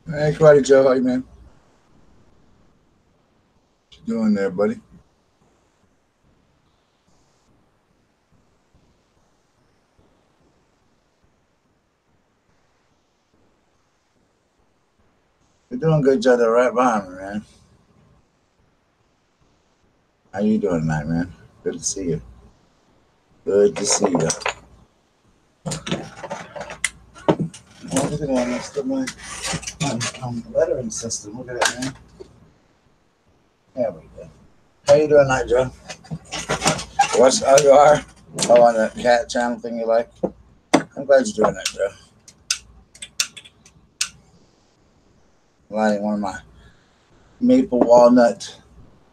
Hey, Karate Joe, how you, man? What you doing there, buddy? You're doing good, Joe. They're right behind me, man. How you doing tonight, man? Good to see you. Good to see you. Oh, look at that next to my lettering system. Look at that, man. There we go. How you doing tonight, Joe? What's how you are? Oh, on that cat channel thing you like? I'm glad you're doing that, Joe. Lighting one of my maple walnut.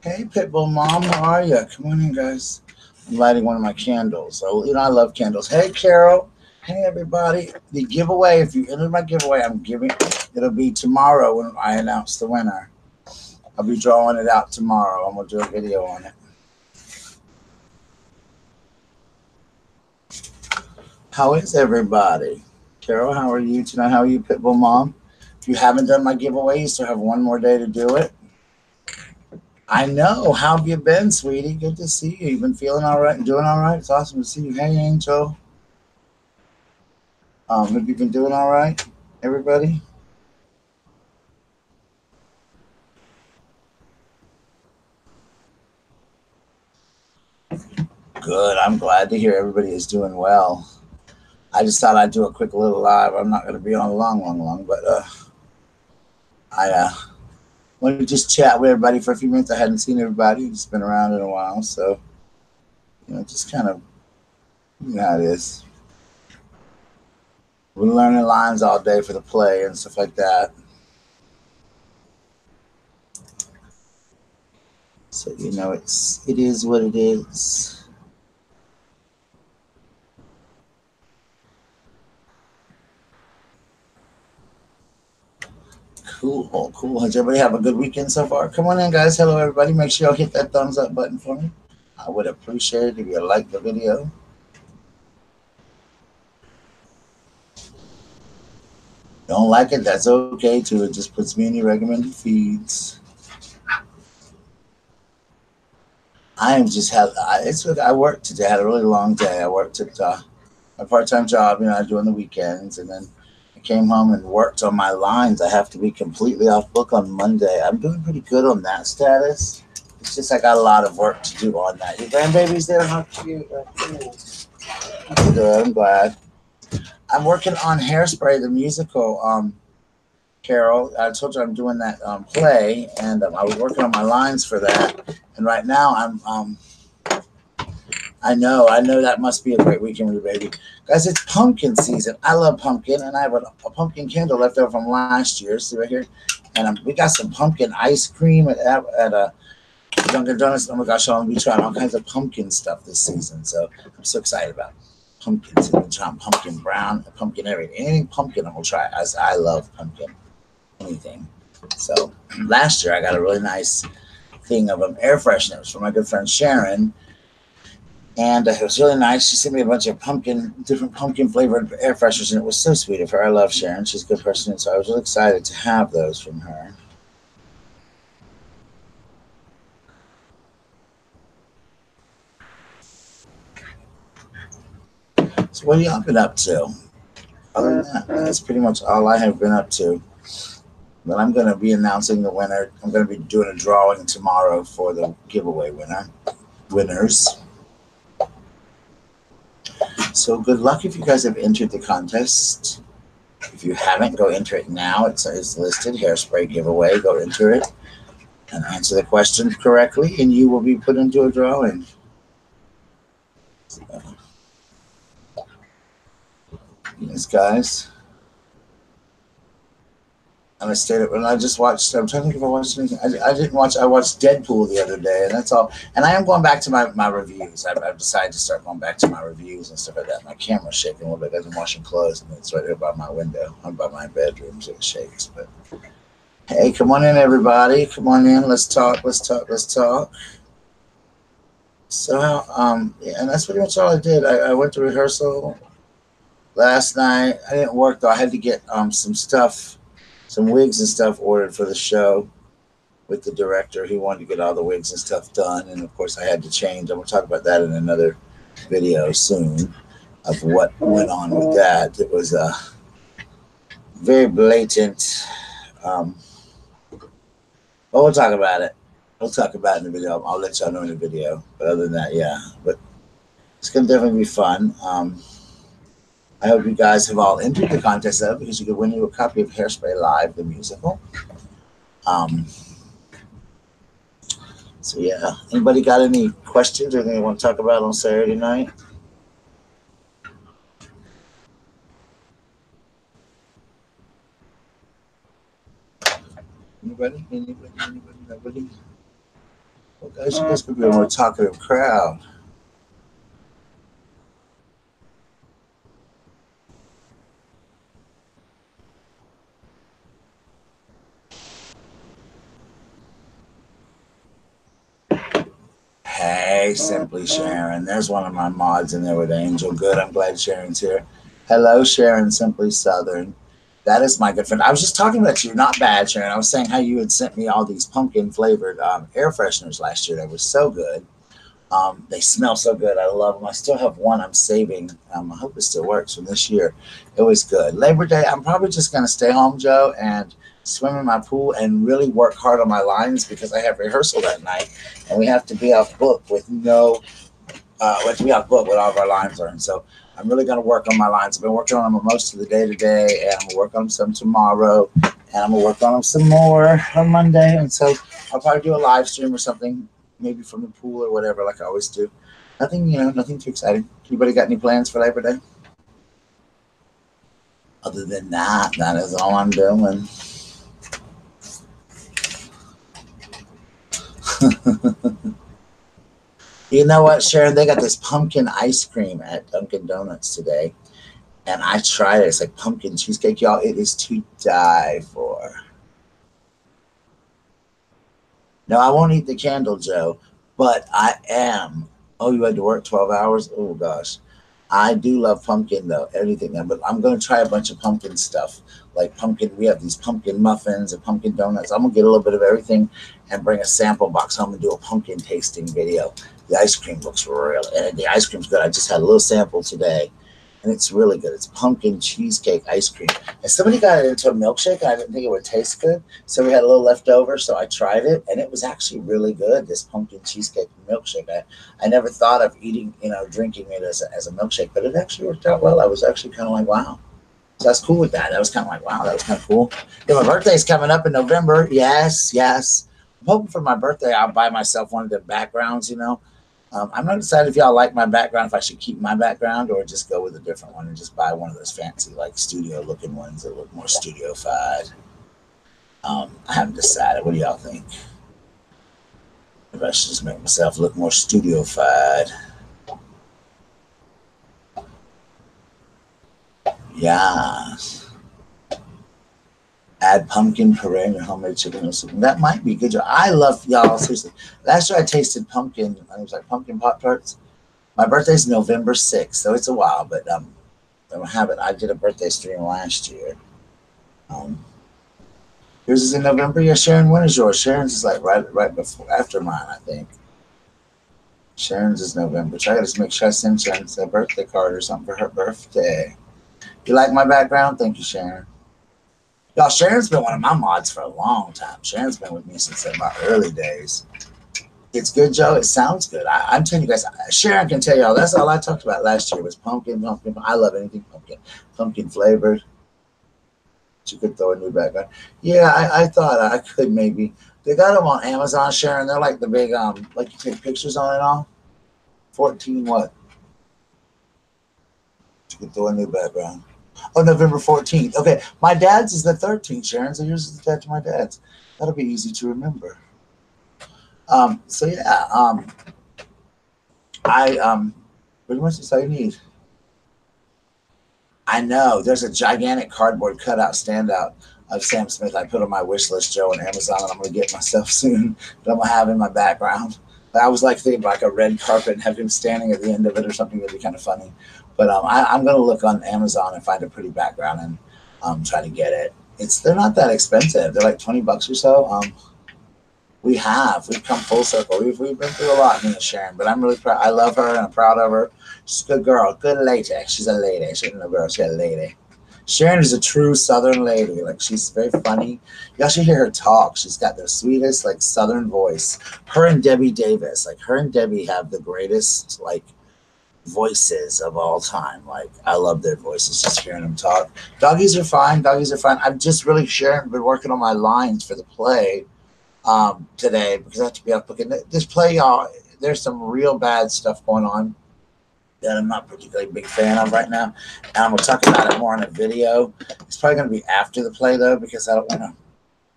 Hey, Pitbull Mom, how are you? Come on in, guys. I'm lighting one of my candles. So, I love candles. Hey, Carol. Hey, everybody. The giveaway, if you enter my giveaway, it'll be tomorrow when I announce the winner. I'll be drawing it out tomorrow. I'm going to do a video on it. How is everybody? Carol, how are you tonight? How are you, Pitbull Mom? If you haven't done my giveaway, you still have one more day to do it. I know. How have you been, sweetie? Good to see you. You've been feeling all right and doing all right? It's awesome to see you. Hey, Angel. Have you been doing all right, everybody? Good. I'm glad to hear everybody is doing well. I just thought I'd do a quick little live. I'm not going to be on long, but I wanted to just chat with everybody for a few minutes. I hadn't seen everybody. It's been around in a while, so just kind of how it is. We're learning lines all day for the play and stuff like that. So it is what it is. Cool. Does everybody have a good weekend so far? Come on in, guys. Hello, everybody. Make sure y'all hit that thumbs up button for me. I would appreciate it if you like the video. Don't like it, that's okay too. It just puts me in your recommended feeds. I worked today. I had a really long day. I worked at a part-time job, I do on the weekends, and then I came home and worked on my lines. I have to be completely off book on Monday. I'm doing pretty good on that status. It's just I got a lot of work to do on that. Your grandbaby's there, how cute. Good, I'm glad. I'm working on Hairspray, the musical. Carol, I told you I'm doing that play, and I was working on my lines for that. And right now, I know that must be a great weekend with your baby, guys. It's pumpkin season. I love pumpkin, and I have a pumpkin candle left over from last year. See right here, and we got some pumpkin ice cream at a Dunkin' Donuts. Oh my gosh, I'm gonna be trying all kinds of pumpkin stuff this season. So I'm so excited about pumpkins. I'm trying pumpkin brown, pumpkin everything. Anything pumpkin, I'm gonna try. As I love pumpkin, anything. So last year I got a really nice thing of air fresheners from my good friend Sharon, and it was really nice. She sent me a bunch of different pumpkin flavored air fresheners, and it was so sweet of her. I love Sharon; she's a good person, so I was really excited to have those from her. So what have y'all been up to? Other than that, that's pretty much all I have been up to. But I'm going to be announcing the winner. I'm going to be doing a drawing tomorrow for the giveaway winners. So good luck if you guys have entered the contest. If you haven't, go enter it now. It's listed, Hairspray giveaway. Go enter it and answer the question correctly, and you will be put into a drawing. So, Yes, guys. And I stayed up and I just watched. I'm trying to think if I watched anything. I didn't watch. I watched Deadpool the other day, and that's all. And I am going back to my reviews. I've decided to start going back to my reviews and stuff like that. My camera's shaking a little bit. I've been washing clothes, and it's right there by my window. I'm by my bedroom, so it shakes. But hey, come on in, everybody. Come on in. Let's talk. Let's talk. Let's talk. So, yeah, and that's pretty much all I did. I went to rehearsal last night. I didn't work though. I had to get some stuff, some wigs and stuff ordered for the show with the director. He wanted to get all the wigs and stuff done, and of course, I had to change. I'm gonna talk about that in another video soon of what went on with that. It was a very blatant. Um, but we'll talk about it. We'll talk about it in the video. I'll let y'all know in the video. But other than that, yeah. But it's gonna definitely be fun. I hope you guys have all entered the contest though, because you could win you a copy of Hairspray Live, the musical. Um, so yeah, anybody got any questions or anything you want to talk about on Saturday night? Anybody? Nobody? Well, guys, you guys could be a more talkative crowd. Hey, Simply Sharon. There's one of my mods in there with Angel. Good. I'm glad Sharon's here. Hello, Sharon, Simply Southern. That is my good friend. I was just talking about you. Not bad, Sharon. I was saying how you had sent me all these pumpkin flavored air fresheners last year. They were so good. They smell so good. I love them. I still have one I'm saving. I hope it still works from this year. It was good. Labor Day, I'm probably just going to stay home, Joe, and swim in my pool and really work hard on my lines because I have rehearsal that night and we have to be off book with we have to be off book with all of our lines learned. So I'm really going to work on my lines. I've been working on them most of the day today, and I'm going to work on them some tomorrow, and I'm going to work on them some more on Monday. And so I'll probably do a live stream or something, maybe from the pool or whatever, like I always do. Nothing, nothing too exciting. Anybody got any plans for Labor Day? Other than that is all I'm doing. You know what, Sharon? They got this pumpkin ice cream at Dunkin' Donuts today, and I tried it. It's like pumpkin cheesecake, y'all. It is to die for. No, I won't eat the candle, Joe, but I am. Oh, you had to work 12 hours? Oh, gosh. I do love pumpkin, though, everything. But I'm going to try a bunch of pumpkin stuff. Like pumpkin, we have these pumpkin muffins and pumpkin donuts. I'm going to get a little bit of everything and bring a sample box home and do a pumpkin tasting video. The ice cream looks real, and the ice cream's good. I just had a little sample today, and it's really good. It's pumpkin cheesecake ice cream. And somebody got it into a milkshake, and I didn't think it would taste good. So we had a little left over, so I tried it, and it was actually really good, this pumpkin cheesecake milkshake. I never thought of eating, drinking it as a milkshake, but it actually worked out well. I was actually kind of like, wow. So I was cool with that. That was kind of like, wow, that was kind of cool. Yeah, my birthday's coming up in November. Yes. I'm hoping for my birthday I'll buy myself one of the backgrounds, I'm not decided if y'all like my background, if I should keep my background or just go with a different one and just buy one of those fancy, like studio looking ones that look more studio-fied. I haven't decided. What do y'all think? If I should just make myself look more studio-fied. Yes. Add pumpkin puree in your homemade chicken noodle soup. That might be good. I love, y'all, seriously. Last year I tasted pumpkin. It was like pumpkin Pop-Tarts. My birthday's November 6th, so it's a while, but I don't have it. I did a birthday stream last year. Yours is in November? Yeah, Sharon, when is yours? Sharon's is like right before, after mine, I think. Sharon's is November. So I gotta make sure I send Sharon a birthday card or something for her birthday. You like my background? Thank you, Sharon. Y'all, Sharon's been one of my mods for a long time. Sharon's been with me since my early days. It's good, Joe. It sounds good. I'm telling you guys, Sharon can tell y'all, that's all I talked about last year was pumpkin. I love anything pumpkin flavored. You could throw a new background. Yeah, I thought I could maybe. They got them on Amazon, Sharon. They're like the big, like you take pictures on and all. 14 what? You could throw a new background. Oh, November 14th. Okay, my dad's is the 13th, Sharon. So yours is the day to my dad's. That'll be easy to remember. So yeah, I pretty much that's all you need. I know there's a gigantic cardboard cutout standout of Sam Smith I put on my wish list, Joe, on Amazon, and I'm gonna get myself soon. That I'm gonna have in my background. I was like thinking like a red carpet and have him standing at the end of it or something. That'd be kind of funny. But I'm gonna look on Amazon and find a pretty background and try to get it. They're not that expensive. They're like $20 or so. We've come full circle. We've been through a lot, me and Sharon, but I'm really proud. I love her and I'm proud of her. She's a good girl, good lady. She's a lady. She's a girl. She's a lady. Sharon is a true Southern lady. Like, she's very funny. You should hear her talk. She's got the sweetest, like, Southern voice. Her and Debbie Davis, like, her and Debbie have the greatest, like, voices of all time. Like, I love their voices, just hearing them talk. Doggies are fine. Doggies are fine. I've just really, Sharon, been working on my lines for the play today because I have to be up looking at this play, y'all. There's some real bad stuff going on that I'm not particularly a big fan of right now. And I'm going to talk about it more in a video. It's probably going to be after the play, though, because I don't want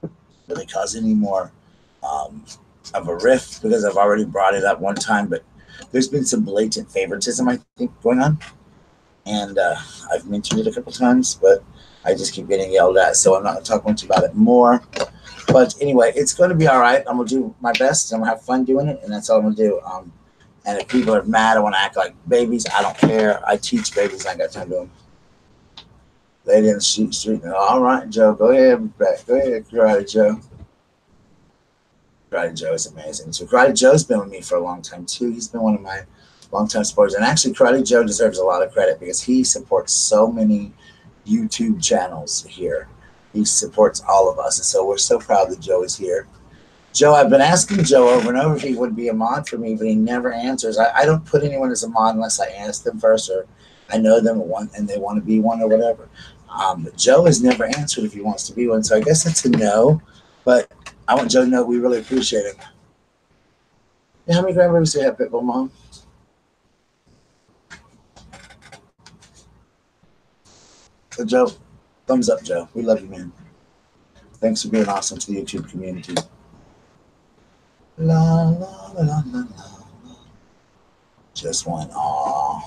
to really cause any more of a rift because I've already brought it up one time. But there's been some blatant favoritism, I think, going on. And I've mentioned it a couple times, but I just keep getting yelled at. So I'm not going to talk much about it more. But anyway, it's going to be all right. I'm going to do my best. I'm going to have fun doing it. And that's all I'm going to do. And if people are mad, I want to act like babies. I don't care. I teach babies. I ain't got time to do them. Lady in the street. All right, Joe. Go ahead. Go ahead. Karate Joe. Karate Joe is amazing. So Karate Joe's been with me for a long time, too. He's been one of my longtime supporters. And actually, Karate Joe deserves a lot of credit because he supports so many YouTube channels here. He supports all of us. And so we're so proud that Joe is here. Joe, I've been asking Joe over and over if he would be a mod for me, but he never answers. I don't put anyone as a mod unless I ask them first or I know them and they want to be one or whatever. But Joe has never answered if he wants to be one, so I guess it's a no. But I want Joe to know we really appreciate him. Yeah, how many grandbabies do you have, Pitbull Mom? So Joe, thumbs up, Joe. We love you, man. Thanks for being awesome to the YouTube community. La, la, la, la, la, la. Just one aw.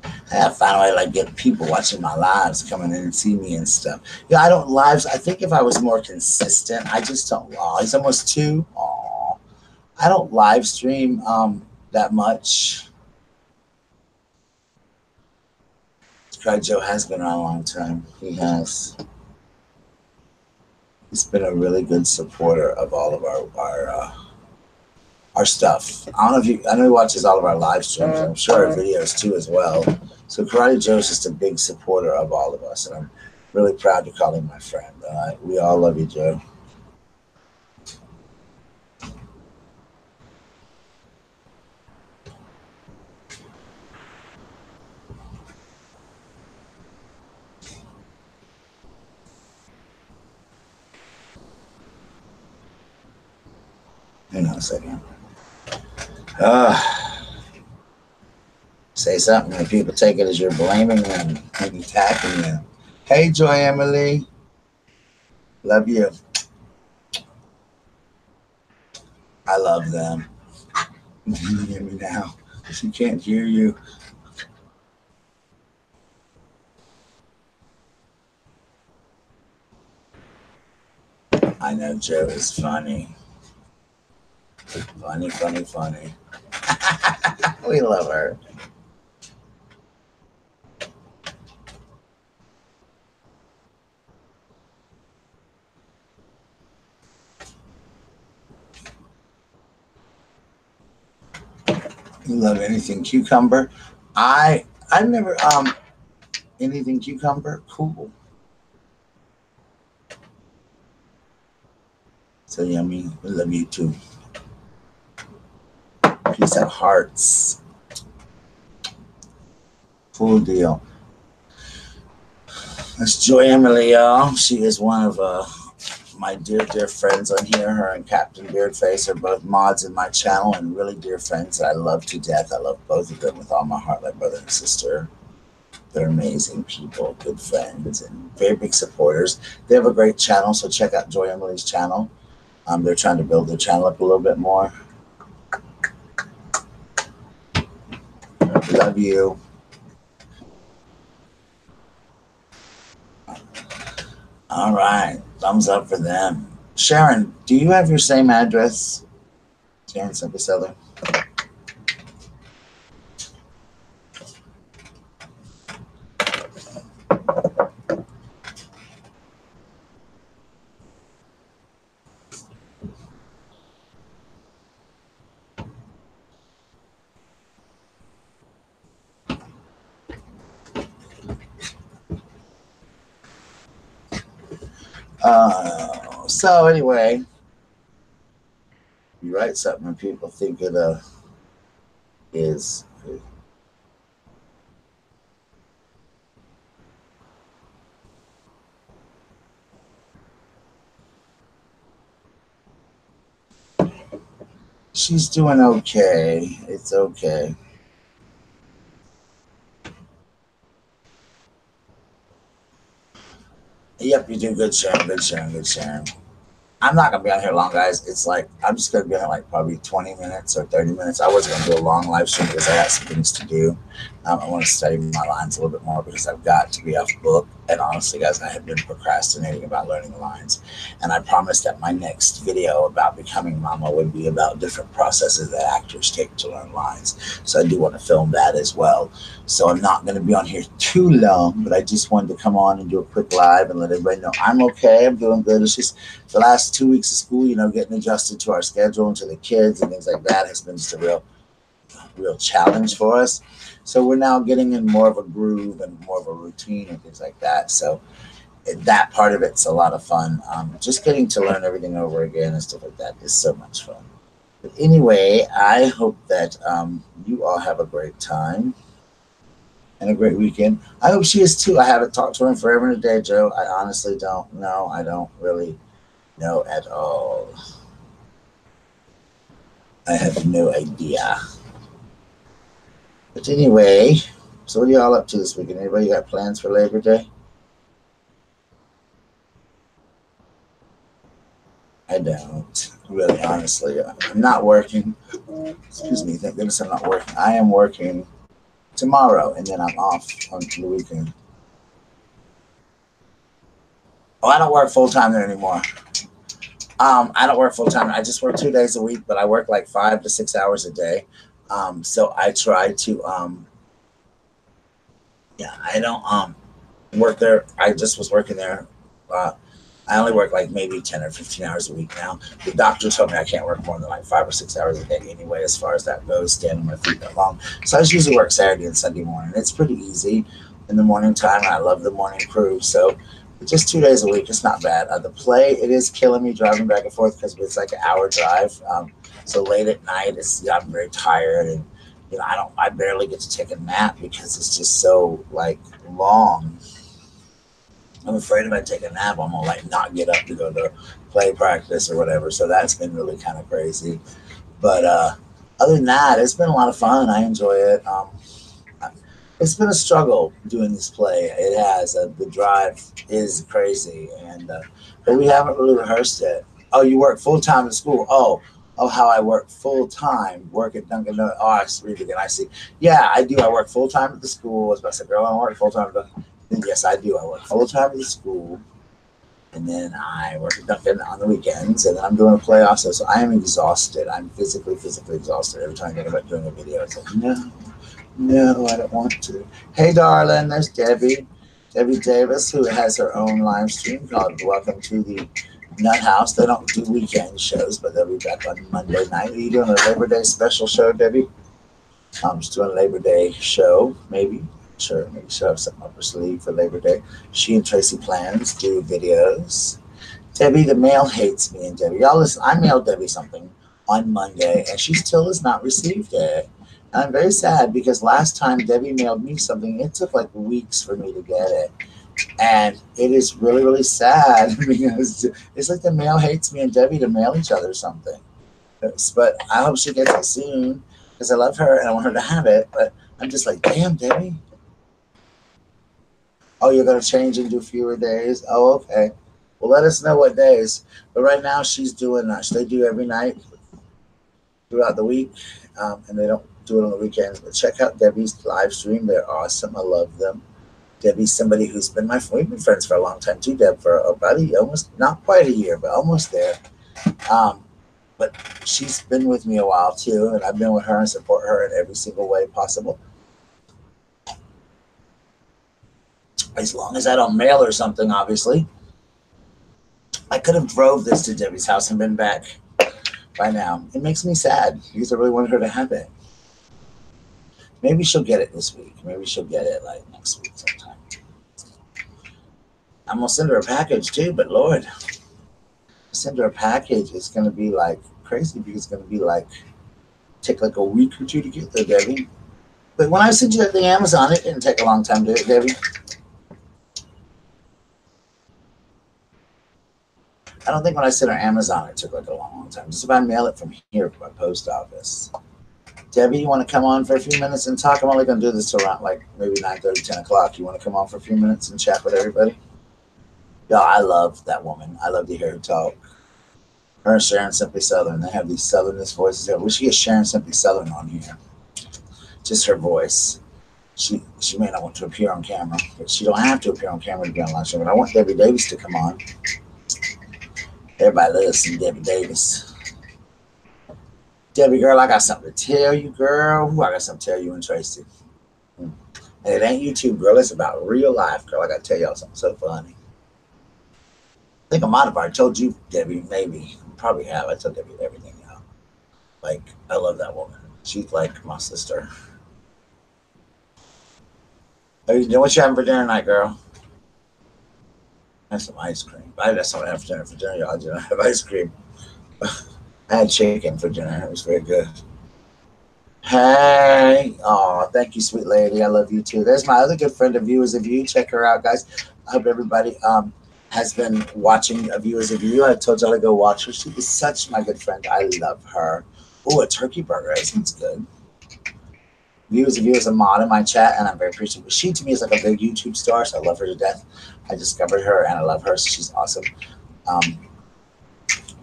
I have to find a way to like get people watching my lives coming in and see me and stuff. Yeah, I don't lives. I think if I was more consistent, I just don't. Oh, he's almost 2. Oh, I don't live stream that much. Cry Joe has been around a long time. He has. He's been a really good supporter of all of our stuff. I know he watches all of our live streams. I'm sure our videos too as well. So Karate Joe's just a big supporter of all of us, and I'm really proud to call him my friend. We all love you, Joe. Hang on a second. Say something and people take it as you're blaming them and attacking them. Hey, Joy Emily. Love you. I love them. You can hear me now. She can't hear you. I know Joe is funny. Funny, funny, funny. We love her. You love anything cucumber. I've never anything cucumber. Cool. So yummy. We love you too. Peace out, hearts. Full deal. That's Joy Emily, y'all. She is one of my dear, dear friends on here. Her and Captain Beardface are both mods in my channel and really dear friends that I love to death. I love both of them with all my heart, like brother and sister. They're amazing people, good friends, and very big supporters. They have a great channel, so check out Joy Emily's channel. They're trying to build their channel up a little bit more. Love you. All right, thumbs up for them. Sharon, do you have your same address? Sharon Simple Seller. So anyway, you write something and people think it is. She's doing okay. It's okay. Yep, you do good, Sharon. Good, Sharon. Good, Sharon. I'm not gonna be on here long, guys. It's like I'm just gonna be on here like probably 20 minutes or 30 minutes. I wasn't gonna do a long live stream because I got some things to do. I want to study my lines a little bit more because I've got to be off book. And honestly, guys, I have been procrastinating about learning the lines. And I promised that my next video about becoming mama would be about different processes that actors take to learn lines. So I do want to film that as well. So I'm not going to be on here too long, but I just wanted to come on and do a quick live and let everybody know I'm okay. I'm doing good. It's just the last 2 weeks of school, you know, getting adjusted to our schedule and to the kids and things like that has been just a real challenge for us. So we're now getting in more of a groove and more of a routine and things like that. So that part of it's a lot of fun. Just getting to learn everything over again and stuff like that is so much fun. But anyway, I hope that you all have a great time and a great weekend. I hope she is too. I haven't talked to her in forever and a day, Joe. I honestly don't know. I don't really know at all. I have no idea. But anyway, so what are y'all up to this weekend? Anybody got plans for Labor Day? I don't, really, honestly. I'm not working. Excuse me, thank goodness I'm not working. I am working tomorrow, and then I'm off on the weekend. Oh, I don't work full-time there anymore. I don't work full-time. I just work 2 days a week, but I work like 5 to 6 hours a day. So I try to, I don't work there. I just was working there. I only work like maybe 10 or 15 hours a week now. The doctor told me I can't work more than like 5 or 6 hours a day anyway, as far as that goes, standing on my feet that long. So I just usually work Saturday and Sunday morning. It's pretty easy in the morning time. I love the morning crew. So just 2 days a week, it's not bad. The play, it is killing me driving back and forth because it's like an hour drive. So late at night, I'm very tired, and I barely get to take a nap because it's just so like long. I'm afraid if I take a nap, I'm gonna like not get up to go to play practice or whatever. So that's been really kind of crazy. But other than that, it's been a lot of fun. I enjoy it. It's been a struggle doing this play. It has. The drive is crazy, but we haven't really rehearsed it. Oh, you work full time at school? Oh, how I work full time. Work at Dunkin'. Oh, I read again. I see. Yeah, I do. I work full time at the school. I was about to say, girl, I don't work full time at Dunkin'. Yes, I do. I work full time at the school, and then I work at Dunkin' on the weekends, and then I'm doing a play also. So I am exhausted. I'm physically exhausted every time I think about doing a video. It's like, no, I don't want to. Hey, darling, there's Debbie Davis, who has her own live stream called Welcome to the Nut House. They don't do weekend shows, but they'll be back on Monday night. Are you doing a Labor Day special show, Debbie? I'm just doing a Labor Day show, maybe. Sure, maybe she'll have something up her sleeve for Labor Day. She and Tracy Plans do videos. Debbie, the mail hates me, and Debbie, y'all listen, I mailed Debbie something on Monday, and she still has not received it. And I'm very sad because last time Debbie mailed me something, it took like weeks for me to get it. And it is really, really sad because it's like the mail hates me and Debbie to mail each other something. But I hope she gets it soon because I love her and I want her to have it. But I'm just like, damn, Debbie. Oh, you're going to change and do fewer days? Oh, okay. Well, let us know what days. But right now, she's doing they do every night throughout the week, and they don't do it on the weekends. But check out Debbie's live stream. They're awesome. I love them. Debbie's somebody who's been we've been friends for a long time too, Deb, for about almost, not quite a year, but almost there. Um, but she's been with me a while too, and I've been with her and support her in every single way possible. As long as I don't mail her something, obviously. I could have drove this to Debbie's house and been back by now. It makes me sad because I really wanted her to have it. Maybe she'll get it this week. Maybe she'll get it like next week sometime. I'm gonna send her a package too, but Lord, send her a package. It's gonna be like crazy because it's gonna be like take like a week or two to get there, Debbie. But when I sent you that thing Amazon, it didn't take a long time to do it, Debbie. I don't think when I sent her Amazon, it took like a long time. Just if I mail it from here to my post office. Debbie, you want to come on for a few minutes and talk? I'm only going to do this till around like maybe 9:30, 10 o'clock. You want to come on for a few minutes and chat with everybody? Yeah, I love that woman. I love to hear her talk. Her and Sharon Simply Southern. They have these Southernist voices. We should get Sharon Simply Southern on here. Just her voice. She may not want to appear on camera, but she don't have to appear on camera to be on live stream. But I want Debbie Davis to come on. Everybody loves some Debbie Davis. Debbie, girl, I got something to tell you, girl. I got something to tell you and Tracy. And it ain't YouTube, girl. It's about real life, girl. I got to tell y'all something so funny. I think I might have already told you, Debbie, maybe. Probably have. I told Debbie everything now. Like, I love that woman. She's like my sister. Hey, you know what you having for dinner tonight, girl? I had some ice cream. That's what I had for dinner. For dinner, y'all. I didn't have ice cream. I had chicken for dinner. It was very good. Hey. Oh, thank you, sweet lady. I love you too. There's my other good friend, A View is a View. Check her out, guys. I hope everybody has been watching A View is a View. I told y'all to go watch her. She is such my good friend. I love her. Oh, a turkey burger. That sounds good. View is a View is a mod in my chat, and I'm very appreciative. She, to me, is like a big YouTube star, so I love her to death. I discovered her, and I love her, so she's awesome.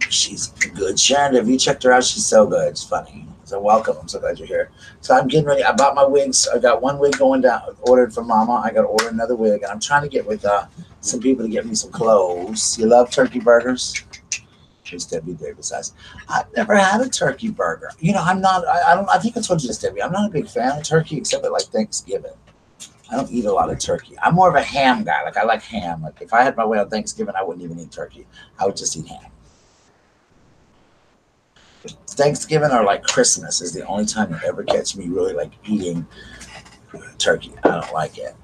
She's good. Sharon, have you checked her out? She's so good. It's funny. So welcome. I'm so glad you're here. So I'm getting ready. I bought my wigs. I got one wig going down, ordered from Mama. I got to order another wig, and I'm trying to get with some people to get me some clothes. You love turkey burgers? Here's Debbie Davis says, I've never had a turkey burger. You know, I'm not, I think I told you this, Debbie. I'm not a big fan of turkey except at like Thanksgiving. I don't eat a lot of turkey. I'm more of a ham guy. Like, I like ham. Like, if I had my way on Thanksgiving, I wouldn't even eat turkey. I would just eat ham. Thanksgiving or like Christmas is the only time you ever catch me really like eating turkey. I don't like it.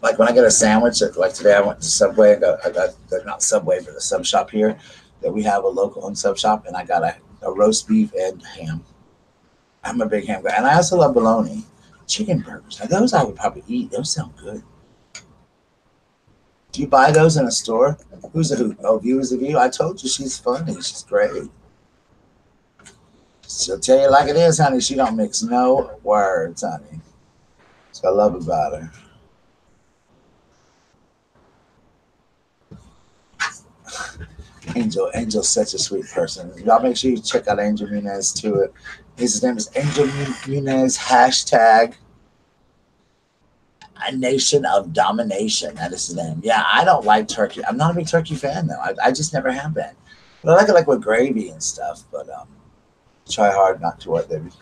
Like when I get a sandwich, like today I went to Subway. I got not Subway, but the sub shop here that we have, a local owned sub shop, and I got a roast beef and ham. I'm a big ham guy, and I also love bologna. Chicken burgers. Now those I would probably eat. Those sound good. Do you buy those in a store? Who's a who? Oh, View is a View. I told you she's funny. She's great. She'll tell you like it is, honey. She don't mix no words, honey. That's what I love about her. Angel's such a sweet person. Y'all make sure you check out Angel Munez too. His name is Angel Munez. # A Nation of Domination. That is his name. Yeah, I don't like turkey. I'm not a big turkey fan though. I just never have been. But I like it like with gravy and stuff. But try hard not to, what, Debbie?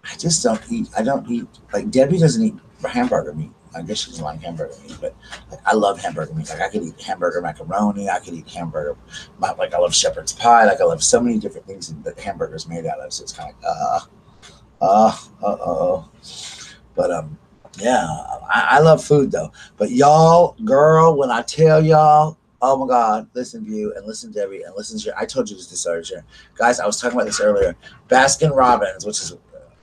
I just don't eat. I don't eat, like Debbie doesn't eat hamburger meat. I guess she doesn't like hamburger meat, but like I love hamburger meat. Like I could eat hamburger macaroni. I could eat hamburger. Like I love shepherd's pie. Like I love so many different things that hamburger's made out of. So it's kind of like But yeah, I love food though. But y'all, girl, when I tell y'all, oh my God, listen to you and listen to Debbie and listen to. I told you this earlier, guys. I was talking about this earlier. Baskin Robbins, which is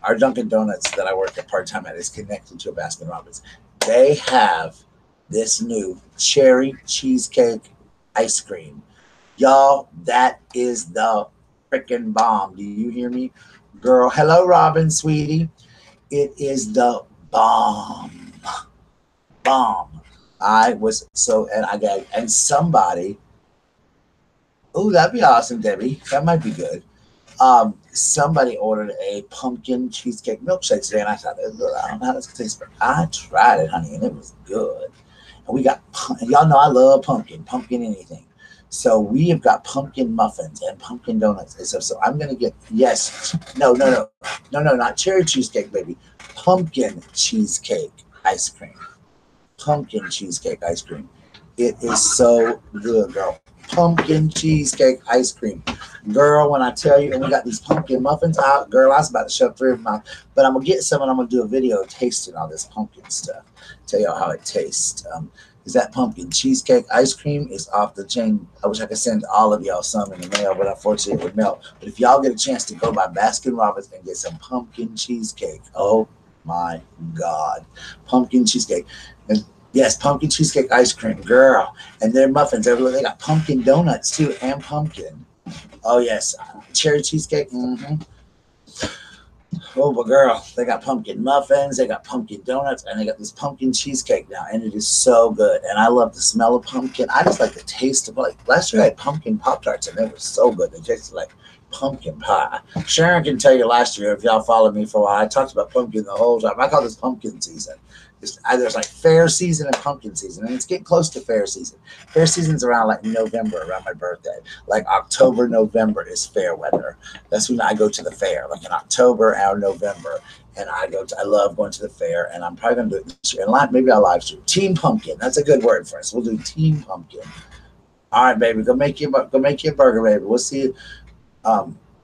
our Dunkin' Donuts that I work at part-time at is connected to a Baskin Robbins. They have this new cherry cheesecake ice cream. Y'all, that is the freaking bomb. Do you hear me? Girl, hello, Robin, sweetie. It is the bomb. Bomb. I was so, and I got, and somebody, oh, that'd be awesome, Debbie. That might be good. Somebody ordered a pumpkin cheesecake milkshake today, and I thought, I don't know how this tastes, but I tried it, honey, and it was good. And we got, and y'all know I love pumpkin anything. So we have got pumpkin muffins and pumpkin donuts and stuff. So I'm gonna get yes, no, not cherry cheesecake, baby, pumpkin cheesecake ice cream, pumpkin cheesecake ice cream. It is so good, girl. Pumpkin cheesecake ice cream. Girl, when I tell you, and we got these pumpkin muffins out, girl, I was about to shove three of them out. But I'm going to get some and I'm going to do a video tasting all this pumpkin stuff. Tell y'all how it tastes. Is that pumpkin cheesecake ice cream is off the chain. I wish I could send all of y'all some in the mail, but unfortunately it would melt. But if y'all get a chance to go by Baskin Robbins and get some pumpkin cheesecake, oh my God. Pumpkin cheesecake. And yes, pumpkin cheesecake ice cream, girl. And their muffins everywhere. They got pumpkin donuts too, and pumpkin. Oh yes, cherry cheesecake. Oh, but girl, they got pumpkin muffins, they got pumpkin donuts, and they got this pumpkin cheesecake now, and it is so good. And I love the smell of pumpkin. I just like the taste of, like, last year I had pumpkin Pop-Tarts, and they were so good. They tasted like pumpkin pie. Sharon can tell you last year, if y'all followed me for a while, I talked about pumpkin the whole time. I call this pumpkin season. There's like fair season and pumpkin season, and it's getting close to fair season. Fair season's around like November, around my birthday. Like October, November is fair weather. That's when I go to the fair, like in October or November. And I love going to the fair, and I'm probably gonna do it this year. And maybe I'll live stream. Team Pumpkin, that's a good word for us. We'll do Team Pumpkin. All right, baby, go make you a burger, baby. We'll see you.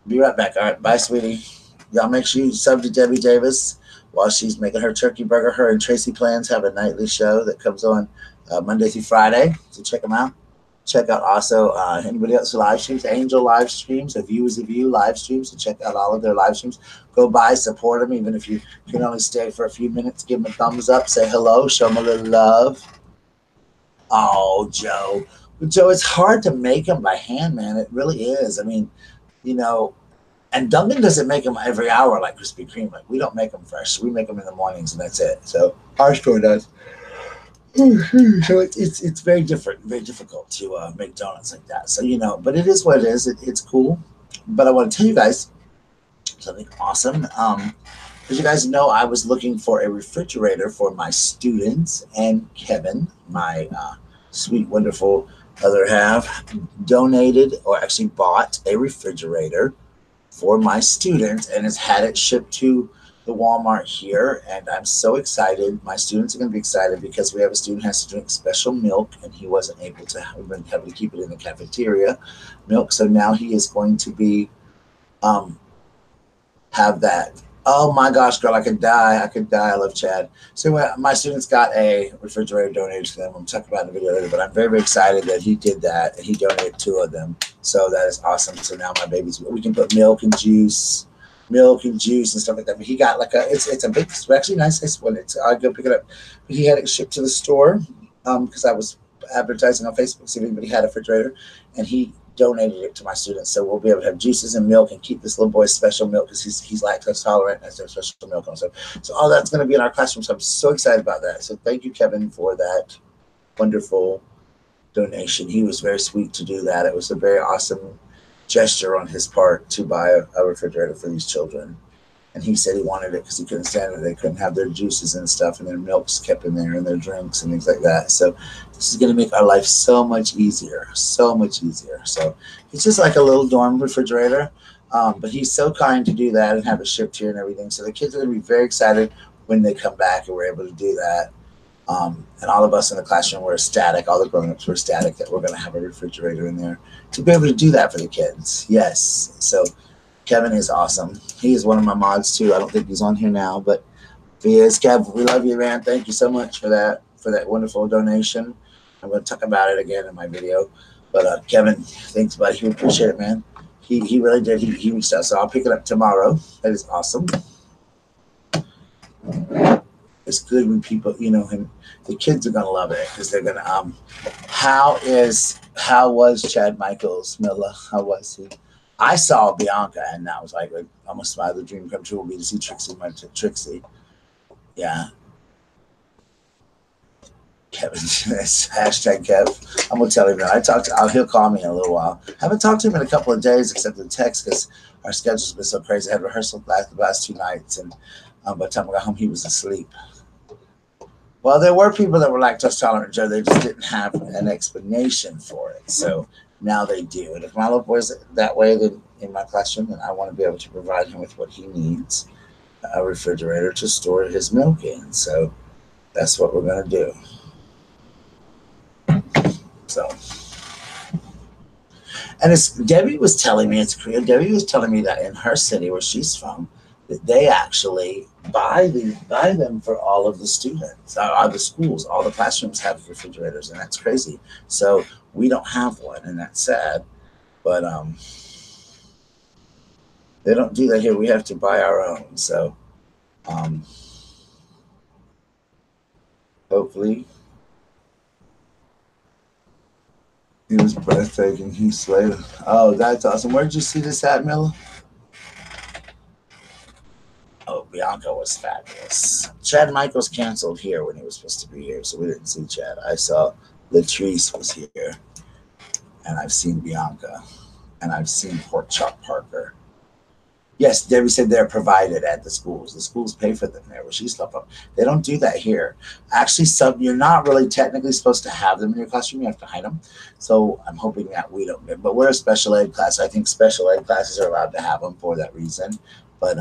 Be right back. All right, bye, sweetie. Y'all make sure you sub to Debbie Davis while she's making her turkey burger. Her and Tracy Plans have a nightly show that comes on Monday through Friday. So check them out. Check out also anybody else who live streams, Angel live streams, A View is a View live streams. So check out all of their live streams. Go by, support them, even if you can only stay for a few minutes. Give them a thumbs up, say hello, show them a little love. Oh, Joe. Joe, it's hard to make them by hand, man. It really is. I mean, you know, and Dunkin' doesn't make them every hour like Krispy Kreme. Like, we don't make them fresh. We make them in the mornings, and that's it. So our store does. So it's very different, very difficult to make donuts like that. So, you know, but it is what it is. It's cool. But I want to tell you guys something awesome. As you guys know, I was looking for a refrigerator for my students, and Kevin, my sweet, wonderful other half, donated, or actually bought, a refrigerator for my students and has had it shipped to the Walmart here. And I'm so excited. My students are going to be excited because we have a student who has to drink special milk, and he wasn't able to. We've been having to keep it in the cafeteria milk. So now he is going to be have that. Oh my gosh, girl, I could die. I love Chad. So my students got a refrigerator donated to them. I'm talking about in the video later, but I'm very, very excited that he did that, and he donated 2 of them. So that is awesome. So now my babies, we can put milk and juice and stuff like that. But he got like it's a big, it's actually nice one. I go pick it up. But he had it shipped to the store because I was advertising on Facebook, see if anybody had a refrigerator, and he donated it to my students. So we'll be able to have juices and milk and keep this little boy's special milk because he's lactose tolerant and has special milk on. So all that's going to be in our classroom. So I'm so excited about that. So thank you, Kevin, for that wonderful donation. He was very sweet to do that. It was a very awesome gesture on his part to buy a refrigerator for these children. And he said he wanted it because he couldn't stand it. They couldn't have their juices and stuff, and their milks kept in there, and their drinks and things like that. So this is going to make our life so much easier, so much easier. So it's just like a little dorm refrigerator. But he's so kind to do that and have it shipped here and everything. So the kids are going to be very excited when they come back and we're able to do that. And all of us in the classroom were ecstatic. All the grown-ups were ecstatic that we're going to have a refrigerator in there to be able to do that for the kids. Yes. So Kevin is awesome. He is one of my mods too. I don't think he's on here now, but if he is, Kev, we love you, man. Thank you so much for that wonderful donation. I'm going to talk about it again in my video. But Kevin, thanks, buddy. We appreciate it, man. He really did. He reached out, so I'll pick it up tomorrow. That is awesome. It's good when people, him. The kids are gonna love it because they're gonna. How was Chad Michaels Miller? How was he? I saw Bianca, and that was like almost the dream come true. Will be to see Trixie. Trixie, yeah. Kevin, hashtag Kev. I'm gonna tell him that I talked to. He'll call me in a little while. Haven't talked to him in a couple of days, except in text because our schedule's been so crazy. I had rehearsal the last 2 nights, and by the time I got home, he was asleep. Well, there were people that were lactose tolerant, Joe. They just didn't have an explanation for it. So now they do. And if my little boy's that way, then in my classroom, then I want to be able to provide him with what he needs, a refrigerator to store his milk in. So that's what we're going to do. So, and Debbie was telling me, Debbie was telling me that in her city where she's from, that they actually buy them for all of the students, the schools, all the classrooms have refrigerators, and that's crazy. So we don't have one, and that's sad. But they don't do that here. We have to buy our own. So hopefully. He was breathtaking. He slayed it. Oh, that's awesome. Where'd you see this at, Miller? Oh, Bianca was fabulous. Chad Michaels canceled here when he was supposed to be here, so we didn't see Chad. I saw Latrice was here, and I've seen Bianca, and I've seen Pork Chop Parker. Yes, Debbie said they're provided at the schools. The schools pay for them there where she's stuff up. They don't do that here. Actually, you're not really technically supposed to have them in your classroom. You have to hide them. So I'm hoping that we don't. But we're a special ed class. I think special ed classes are allowed to have them for that reason. But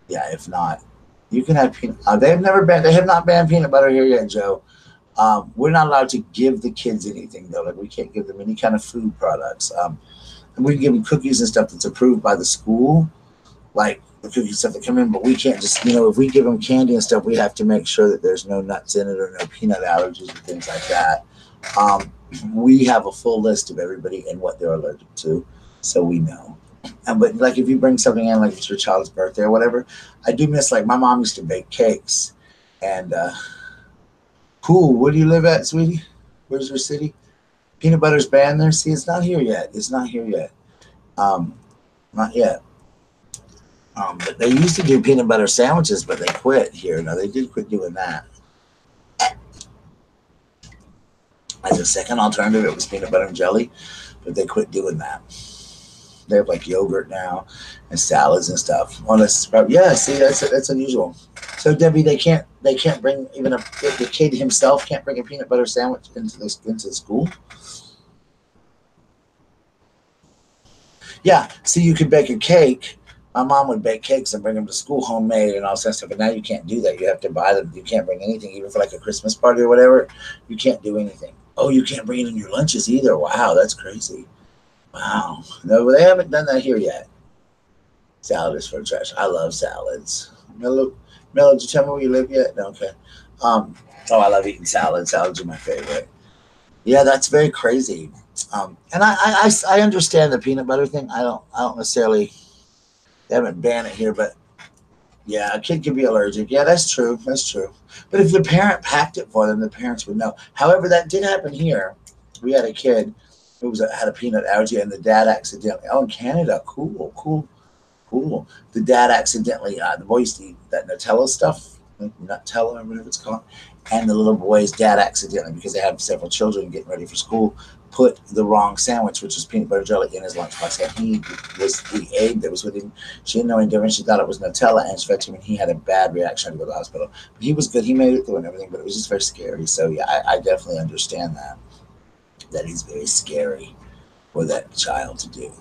yeah, if not, you can have peanut. They have not banned peanut butter here yet, Joe. We're not allowed to give the kids anything though. Like we can't give them any kind of food products. And we can give them cookies and stuff that's approved by the school, like the cookies stuff that come in. But we can't just, if we give them candy and stuff, we have to make sure that there's no nuts in it or no peanut allergies and things like that. We have a full list of everybody and what they're allergic to, so we know. But like if you bring something in, like it's your child's birthday or whatever, I do miss, like my mom used to bake cakes. And cool, where do you live at, sweetie? Where's your city? Peanut butter's banned there. See, it's not here yet. Not yet. But they used to do peanut butter sandwiches, but they quit here. No, they did quit doing that. As a second alternative, it was peanut butter and jelly, but they quit doing that. They have like yogurt now and salads and stuff. Yeah, see, that's unusual. So Debbie, they can't bring even the kid himself can't bring a peanut butter sandwich into the school. Yeah, see, you could bake a cake. My mom would bake cakes and bring them to school homemade and all that stuff. But now you can't do that. You have to buy them. You can't bring anything, even for like a Christmas party or whatever. You can't do anything. Oh, you can't bring it in your lunches either. Wow, that's crazy. Wow. No, they haven't done that here yet. Salad is for trash. I love salads. Melo, did you tell me where you live yet? No, okay. I love eating salads. Salads are my favorite. Yeah, that's very crazy. And I understand the peanut butter thing. I don't necessarily. They haven't banned it here, but yeah, a kid can be allergic. Yeah, that's true. That's true. But if the parent packed it for them, the parents would know. However, that did happen here. We had a kid who had a peanut allergy, and the dad accidentally. Oh, in Canada, cool. The dad accidentally. The boy used to eat that Nutella stuff, Nutella or whatever it's called, and the little boy's dad accidentally, because they have several children getting ready for school, put the wrong sandwich, which was peanut butter jelly, in his lunchbox. And the aide that was with him, she didn't know any difference. She thought it was Nutella, and she fed him, and he had a bad reaction to go to the hospital. But he was good. He made it through and everything, but it was just very scary. So yeah, I definitely understand that is very scary for that child to do.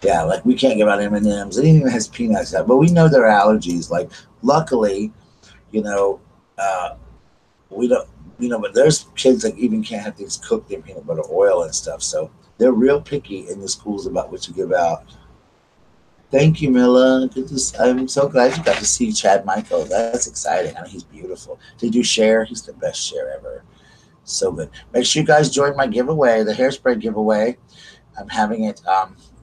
Yeah, like we can't give out M&Ms, anything that has peanuts in it, but we know there are allergies. Like luckily, we don't. But there's kids that even can't have things cooked in peanut butter oil and stuff. So they're real picky in the schools about what you give out. Thank you, Mila. I'm so glad you got to see Chad Michael. That's exciting. I mean, he's beautiful. Did you share? He's the best share ever. So good. Make sure you guys join my giveaway, the hairspray giveaway. I'm having it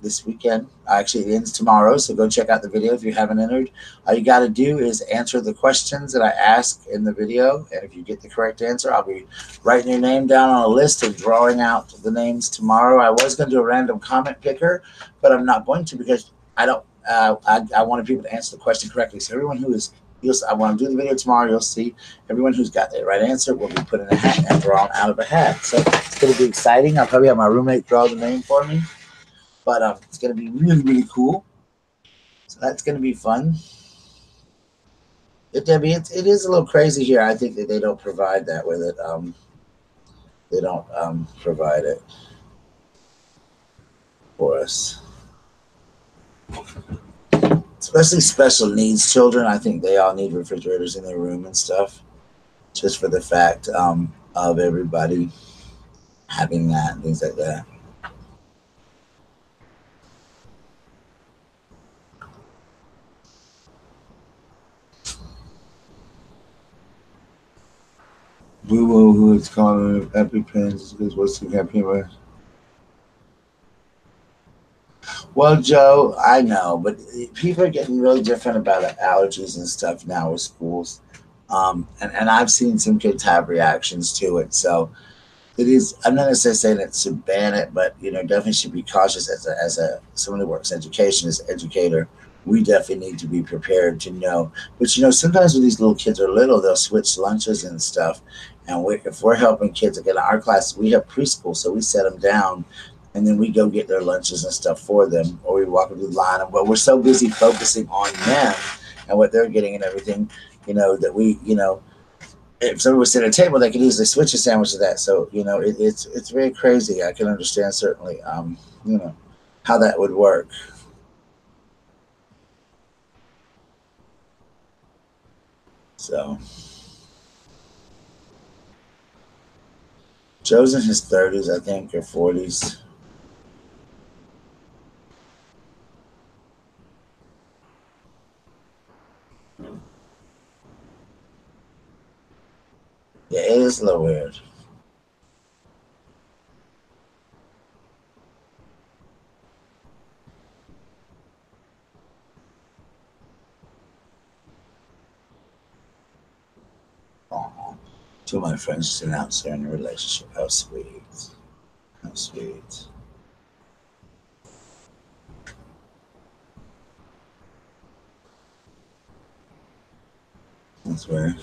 this weekend. Actually, it ends tomorrow, so go check out the video if you haven't entered. All you got to do is answer the questions that I ask in the video, and if you get the correct answer, I'll be writing your name down on a list and drawing out the names tomorrow. I was going to do a random comment picker, but I'm not going to because I don't. I wanted people to answer the question correctly. So everyone who is, I want to do the video tomorrow. You'll see everyone who's got the right answer will be put in a hat and drawn out of a hat. So it's going to be exciting. I'll probably have my roommate draw the name for me, but it's going to be really, really cool. So that's going to be fun. Debbie, it is a little crazy here. I think that they don't provide that with it. They don't provide it for us. Especially special needs children. I think they all need refrigerators in their room and stuff, just for the fact of everybody having that and things like that. Blue Will, who is calling EpiPens, is what's the campaign? Well, Joe, I know, but people are getting really different about allergies and stuff now with schools. And I've seen some kids have reactions to it. So it is, I'm not necessarily saying that to ban it, but, definitely should be cautious as someone who works in education, as an educator. We definitely need to be prepared to know. But, sometimes when these little kids are little, they'll switch lunches and stuff. And if we're helping kids, again, in our class, we have preschool, so we set them down and then we go get their lunches and stuff for them, or we walk them through the line. But we're so busy focusing on them and what they're getting and everything, that we, if someone was sitting at a table, they could easily switch a sandwich to that. So, it's very crazy. I can understand certainly, how that would work. So Joe's in his 30s, I think, or 40s. Yeah, it is a little weird. Aww. Two of my friends just announced they're in a relationship. How sweet. How sweet. That's weird.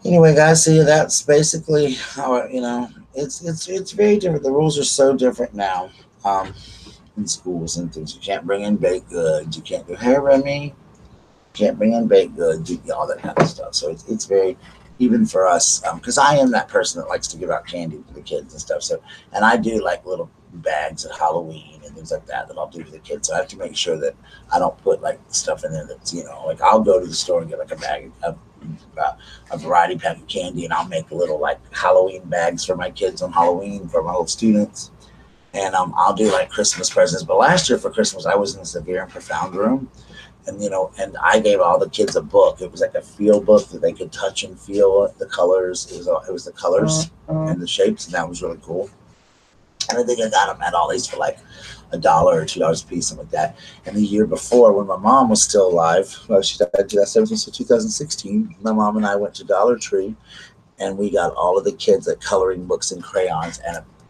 Anyway, guys, see, that's basically how it's very different. The rules are so different now in schools and things. You can't bring in baked goods. You can't do hair, Remy. Can't bring in baked goods, all that kind of stuff. So it's very, even for us, because I am that person that likes to give out candy to the kids and stuff. So, and I do like little bags at Halloween and things like that I'll do for the kids. So I have to make sure that I don't put like stuff in there that's, like I'll go to the store and get like a bag of a variety pack of candy, and I'll make little like Halloween bags for my kids on Halloween for my little students. And I'll do like Christmas presents. But last year for Christmas, I was in the severe and profound room. And, and I gave all the kids a book. It was like a field book that they could touch and feel the colors. It was the colors and the shapes, and that was really cool. And I think I got them at all these for like $1 or $2 a piece, something like that. And the year before, when my mom was still alive, well, she died in 2016, my mom and I went to Dollar Tree, and we got all of the kids like coloring books and crayons,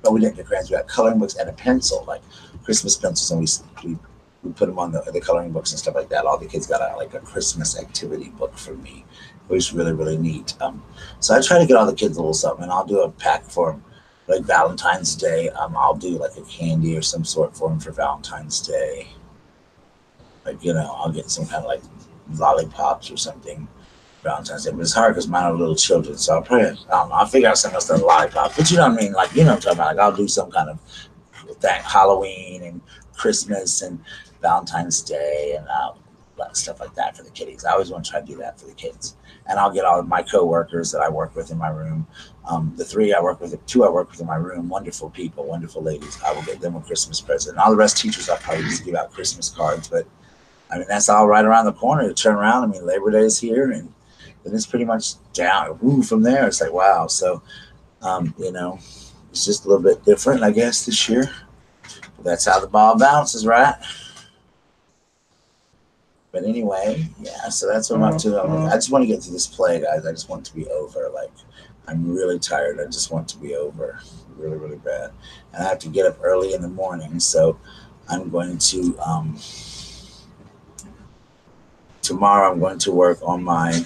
but we didn't get crayons. We got coloring books and a pencil, like Christmas pencils, and we put them on the coloring books and stuff like that. All the kids got a Christmas activity book from me. It was really, really neat. So I try to get all the kids a little something, and I'll do a pack for them. Like Valentine's Day, I'll do like a candy or some sort for them for Valentine's Day. Like, I'll get some kind of like lollipops or something Valentine's Day. But it's hard because mine are little children. So I'll figure out something else than lollipops. But you know what I mean? Like, what I'm talking about. Like, I'll do some kind of Halloween and Christmas and Valentine's Day and stuff like that for the kiddies. I always want to try to do that for the kids. And I'll get all of my coworkers that I work with in my room. The two I work with in my room, wonderful people, wonderful ladies. I will get them a Christmas present. And all the rest teachers, I'll probably just give out Christmas cards. But I mean, that's all right around the corner to turn around. I mean, Labor Day is here, and then it's pretty much down. Woo, from there, it's like, wow. So, it's just a little bit different, I guess, this year. That's how the ball bounces, right? But anyway, yeah, so that's what I'm up to. I just want to get through this play, guys. I just want it to be over. Like, I'm really tired. I just want it to be over really, really bad. And I have to get up early in the morning. So I'm going to, tomorrow I'm going to work on my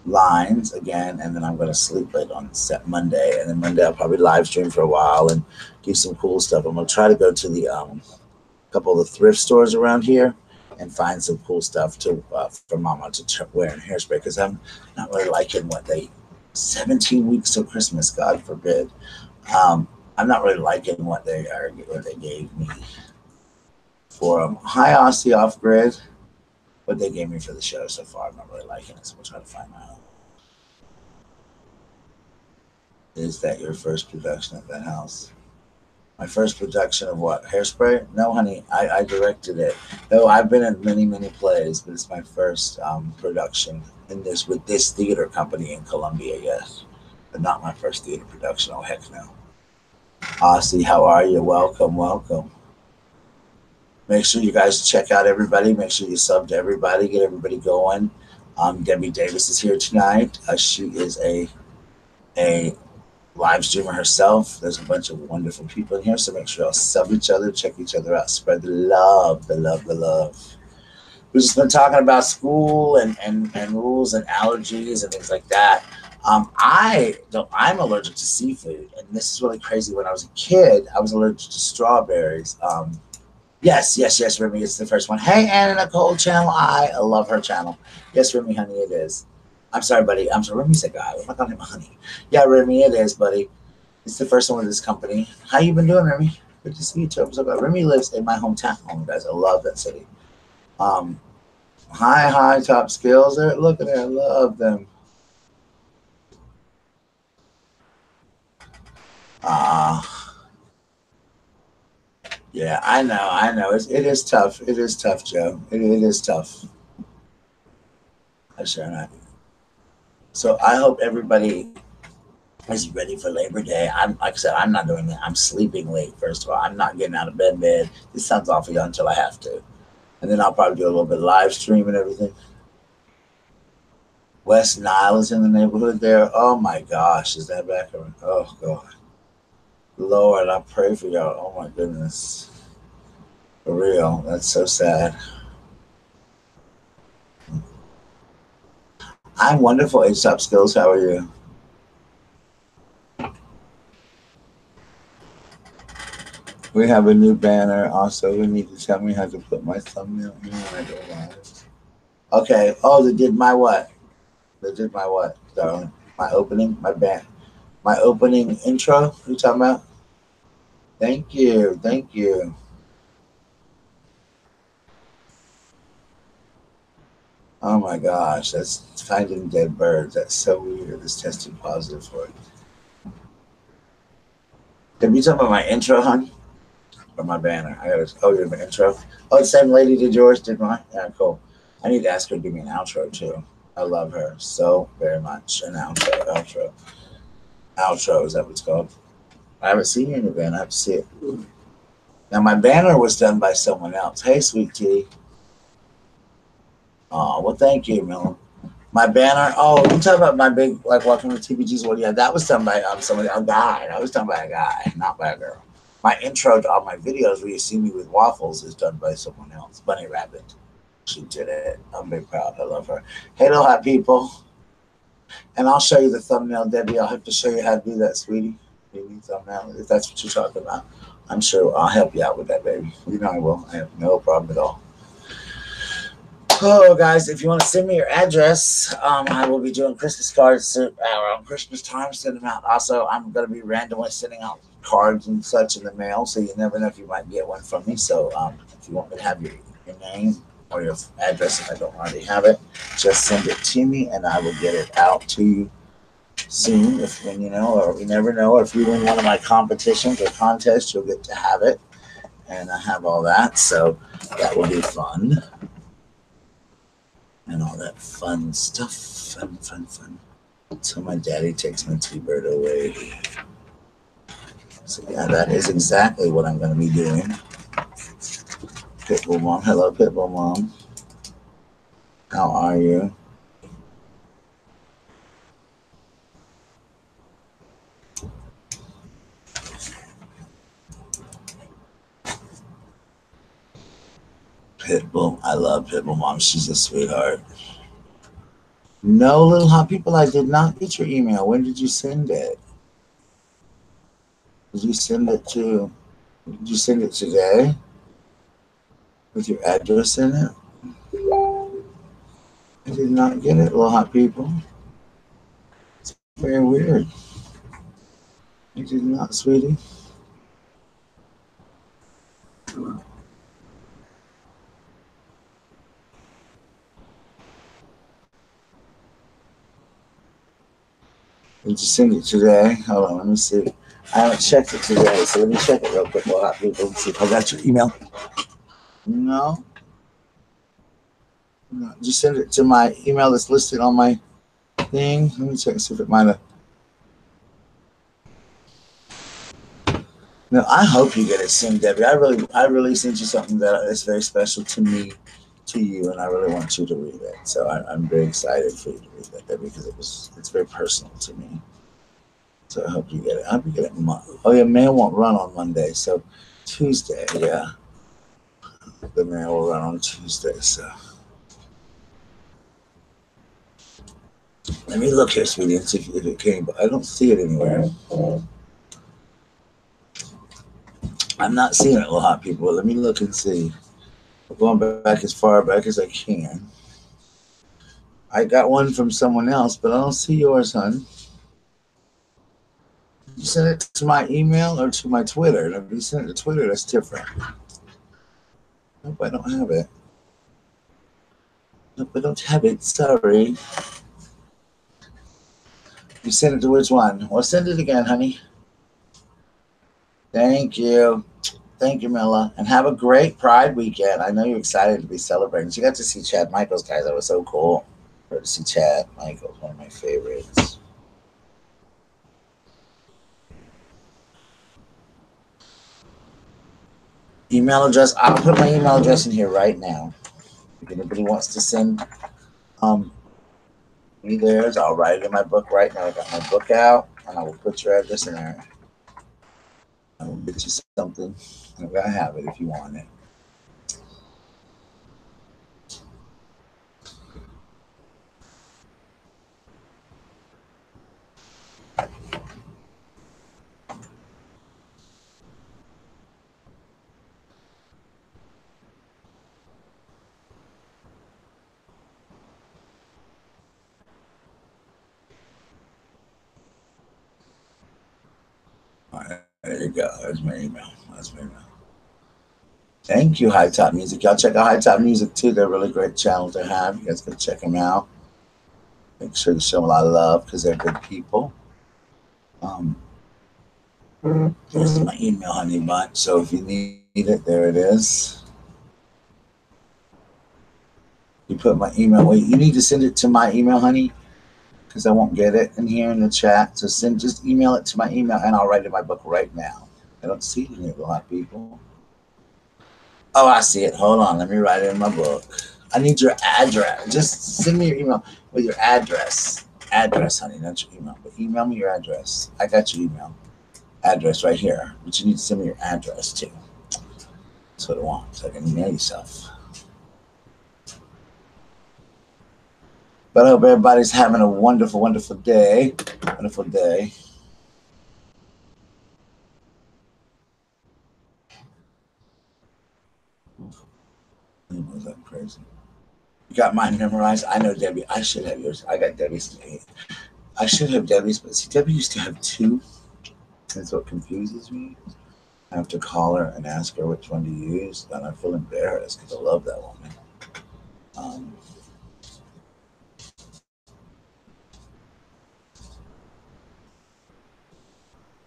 lines again, and then I'm going to sleep late on Monday. And then Monday I'll probably live stream for a while and do some cool stuff. I'm going to try to go to the couple of the thrift stores around here and find some cool stuff to for Mama to wear in hairspray, because I'm not really liking what 17 weeks till Christmas, God forbid. I'm not really liking what they gave me for Hi Aussie Off Grid. What they gave me for the show so far, I'm not really liking it, so we'll try to find out. Is that your first production at that house? My first production of what? Hairspray? No, honey, I directed it. Though I've been in many, many plays, but it's my first production in this with this theater company in Columbia, yes. But not my first theater production. Oh, heck no. Aussie, how are you? Welcome, welcome. Make sure you guys check out everybody. Make sure you sub to everybody. Get everybody going. Debbie Davis is here tonight. She is a live streamer herself. There's a bunch of wonderful people in here, so make sure y'all sub each other, check each other out, spread the love, the love, the love. We've just been talking about school and rules and allergies and things like that. I'm allergic to seafood, and this is really crazy. When I was a kid, I was allergic to strawberries. Yes, Remy, it's the first one. Hey, Anna Nicole channel. I love her channel. Yes, Remy, honey, it is. I'm sorry, buddy. I'm sorry, Remy's a guy. I'm not calling him honey. Yeah, Remy, it is, buddy. It's the first one with this company. How you been doing, Remy? Good to see you too. Remy lives in my hometown, guys. I love that city. Hi, top skills. Look at that. I love them. Yeah, I know. It is tough. It is tough, Joe. It is tough. I sure not. So I hope everybody is ready for Labor Day. Like I said, I'm not doing that. I'm sleeping late, first of all. I'm not getting out of bed. This sounds awful until I have to. And then I'll probably do a little bit of live stream and everything. West Nile is in the neighborhood there. Oh my gosh, is that back? Oh God. Lord, I pray for y'all. Oh my goodness. For real. That's so sad. I'm wonderful, H-Top Skills. How are you? We have a new banner. Also, we need to tell me how to put my thumbnail in when I go live. Okay. Oh, they did my what? They did my what, darling? My opening? My opening intro? What are you talking about? Thank you. Thank you. Oh my gosh, that's finding dead birds. That's so weird. It's testing positive for it. Did you talk about my intro, hon? Or my banner? I gotta. Oh, you're my intro. Oh, the same lady did yours, did mine? Yeah, cool. I need to ask her to do me an outro too. I love her so very much. An outro. Outro, is that what it's called? I haven't seen you in the banner. I have to see it. Now, my banner was done by someone else. Hey, sweet tea. Oh, well, thank you, Miller. My banner. Oh, you talking about my big, like, welcome to TPG'S? Well, yeah, that was done by somebody, a guy. That was done by a guy, not by a girl. My intro to all my videos where you see me with waffles is done by someone else. Bunny Rabbit. She did it. I'm very proud. I love her. Hey, little hot people. And I'll show you the thumbnail, Debbie. I'll have to show you how to do that, sweetie. Thumbnail, if that's what you're talking about. I'm sure I'll help you out with that, baby. You know I will. I have no problem at all. Oh, guys, if you want to send me your address, I will be doing Christmas cards around Christmas time. Send them out. Also, I'm going to be randomly sending out cards and such in the mail, so you never know if you might get one from me. So if you want me to have your name or your address, if I don't already have it, just send it to me, and I will get it out to you soon. When you know, or we never know, or if you win one of my competitions or contests, you'll get to have it, and I have all that. So that will be fun. And all that fun stuff. Fun. So my daddy takes my T-Bird away. So yeah, that is exactly what I'm going to be doing. Pitbull Mom. Hello, Pitbull Mom. How are you? Pitbull. I love Pitbull Mom. She's a sweetheart. No, little hot people, I did not get your email. When did you send it? Did you send it to? Did you send it today with your address in it? I did not get it, little hot people. It's very weird. You did not, sweetie. Did you send it today? Hold on, let me see. I haven't checked it today, so let me check it real quick, little hot people, and see if I got your email. No. No. Did you send it to my email that's listed on my thing? Let me check and see if it might have. No, I hope you get it soon, Debbie. I really sent you something that is very special to me, to you, and I really want you to read it. So I'm very excited for you to read that, Debbie, because it's very personal to me. So I hope you get it. I hope you get it. Oh yeah, mail won't run on Monday, so Tuesday, yeah, the mail will run on Tuesday. So let me look here, sweetie, and see if it came. But I don't see it anywhere. I'm not seeing it, little hot people. Let me look and see. I'm going back as far back as I can. I got one from someone else, but I don't see yours, hon. You sent it to my email or to my Twitter? And if you sent it to Twitter, that's different. Nope, I don't have it. Nope, I don't have it. Sorry. You sent it to which one? Well, send it again, honey. Thank you. Thank you, Milla. And have a great Pride weekend. I know you're excited to be celebrating. You got to see Chad Michaels, guys. That was so cool. To see Chad Michaels, one of my favorites. Email address. I'll put my email address in here right now. If anybody wants to send me theirs, I'll write it in my book right now. I got my book out, and I will put your address in there. I will get you something. I'm gonna have it if you want it. All right, there you go. There's my email. That's my email. Thank you, High Top Music. Y'all check out High Top Music too. They're a really great channel to have. You guys can check them out. Make sure you show them a lot of love because they're good people. There's my email, honey bun. So if you need it, there it is. You put my email. Wait, you need to send it to my email, honey, because I won't get it in here in the chat. So just email it to my email, and I'll write it in my book right now. I don't see it in here, a lot of people. Oh, I see it. Hold on. Let me write it in my book. I need your address. Just send me your email with your address. Address, honey, not your email. But email me your address. I got your email. Address right here. But you need to send me your address, too. That's what I want. So I can email yourself. But I hope everybody's having a wonderful, wonderful day. Wonderful day. Was that crazy? You got mine memorized? I know Debbie. I should have yours. I got Debbie's. I should have Debbie's, but see, Debbie used to have two. That's what confuses me. I have to call her and ask her which one to use, and I feel embarrassed because I love that woman.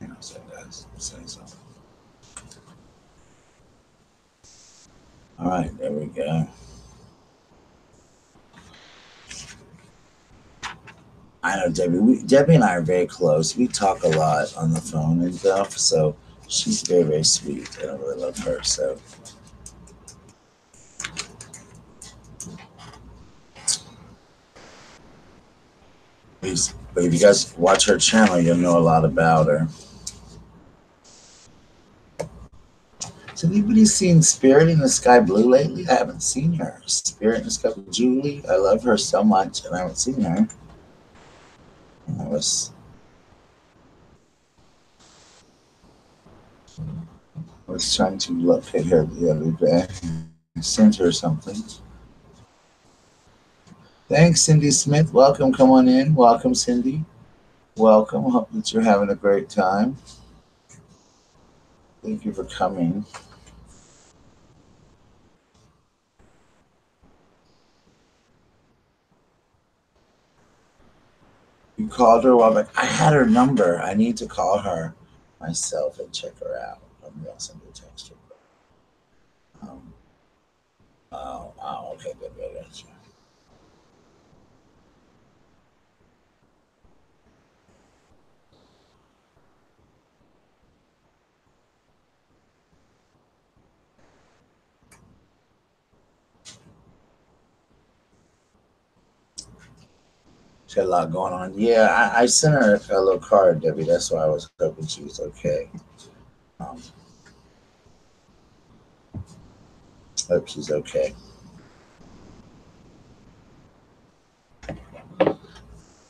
You know, so guys, say something. All right, there we go. I know Debbie. Debbie and I are very close. We talk a lot on the phone and stuff. So She's very, very sweet, and I really love her. So, but if you guys watch her channel, you'll know a lot about her. Has anybody seen Spirit in the Sky Blue lately? I haven't seen her. Spirit in the Sky Blue. Julie, I love her so much, and I haven't seen her. I was trying to locate her the other day. I sent her something. Thanks, Cindy Smith. Welcome. Come on in. Welcome, Cindy. Welcome. Hope that you're having a great time. Thank you for coming. You called her? Well, I'm like, I had her number. I need to call her myself and check her out. Maybe I'll send her a text. Um, okay, good. She had a lot going on. Yeah, I sent her a little card, Debbie. That's why I was hoping she was okay. Um, hope she's okay.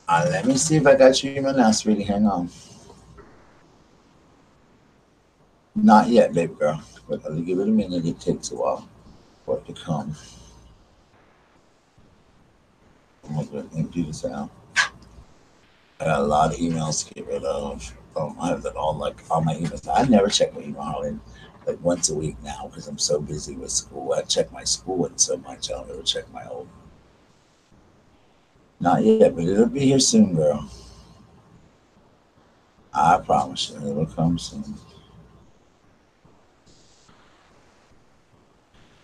Let me see if I got your email now, sweetie. Hang on. Not yet, baby girl. But I'll give it a minute. It takes a while for it to come. I'm going to empty this out. I got a lot of emails to get rid of. I have that all my emails. I never check my email hardly, like once a week now because I'm so busy with school. I check my school one so much I don't ever check my old. Not yet, but it'll be here soon, girl. I promise you, it'll come soon.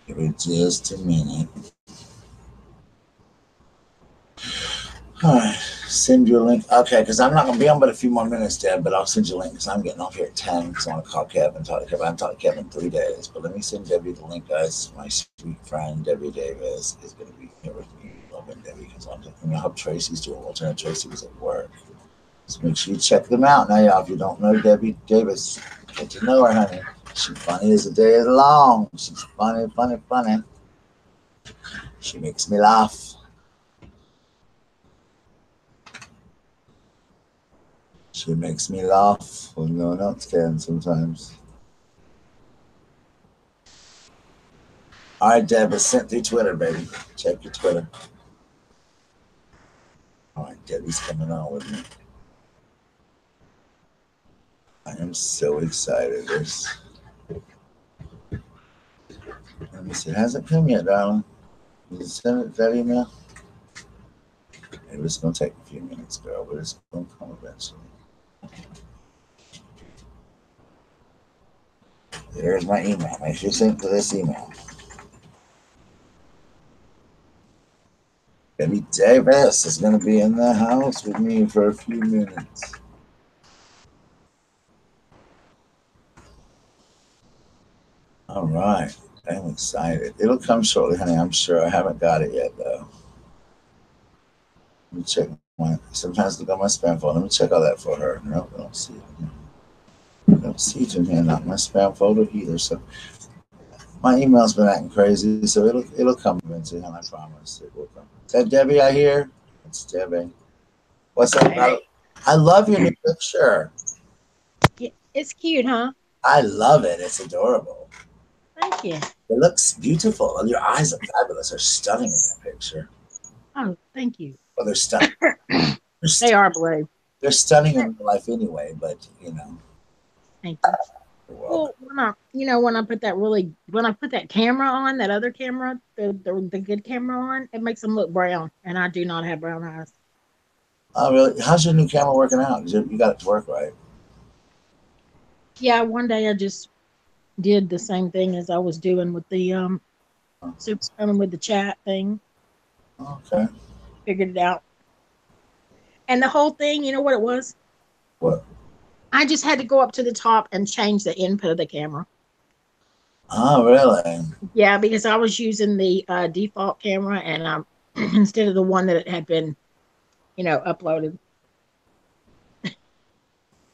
Give it just a minute. All right, send you a link. Okay, because I'm not going to be on but a few more minutes, Deb, but I'll send you a link because I'm getting off here at 10 because I want to call Kevin, talk to Kevin. I haven't talked to Kevin in 3 days, but let me send Debbie the link, guys. My sweet friend, Debbie Davis, is going to be here with me. Loving Debbie because I hope Tracy's doing well. Turn Tracy was at work. So make sure you check them out. Now, y'all, if you don't know Debbie Davis, get to know her, honey. She's funny as the day is long. She's funny. She makes me laugh. She makes me laugh when no one else can sometimes. All right, Deb, it's sent through Twitter, baby. Check your Twitter. All right, Debbie's coming on with me. I am so excited. Let me see. It hasn't come yet, darling. Did you send it that email? Maybe it's going to take a few minutes, girl, but it's going to come eventually. There's my email. Make sure you send to this email. Debbie Davis is going to be in the house with me for a few minutes. All right. I'm excited. It'll come shortly, honey. I'm sure. I haven't got it yet, though. Let me check sometimes look on my spam folder. Let me check all that for her. No, I don't see it. I don't see it in here. Not my spam folder either. So my email's been acting crazy. So it'll come eventually, honey. I promise it will come. Is that Debbie I hear? It's Debbie. What's up, Hey. I love your new picture. Yeah, it's cute, huh? I love it. It's adorable. Thank you. It looks beautiful. Your eyes are fabulous. They're stunning in that picture. Oh, thank you. Well, they're stunning. They are blue. They're stunning in real life anyway, but you know. Thank you. You're welcome. Well, when I put that camera on, that other camera, the good camera on, it makes them look brown, and I do not have brown eyes. Oh, really? How's your new camera working out? You got it to work right. Yeah, one day I just did the same thing as I was doing with the with the chat thing. Okay. Figured it out, and the whole thing, you know what it was? What? I just had to go up to the top and change the input of the camera. Oh, really? Yeah, because I was using the default camera, and instead of the one that had been, uploaded,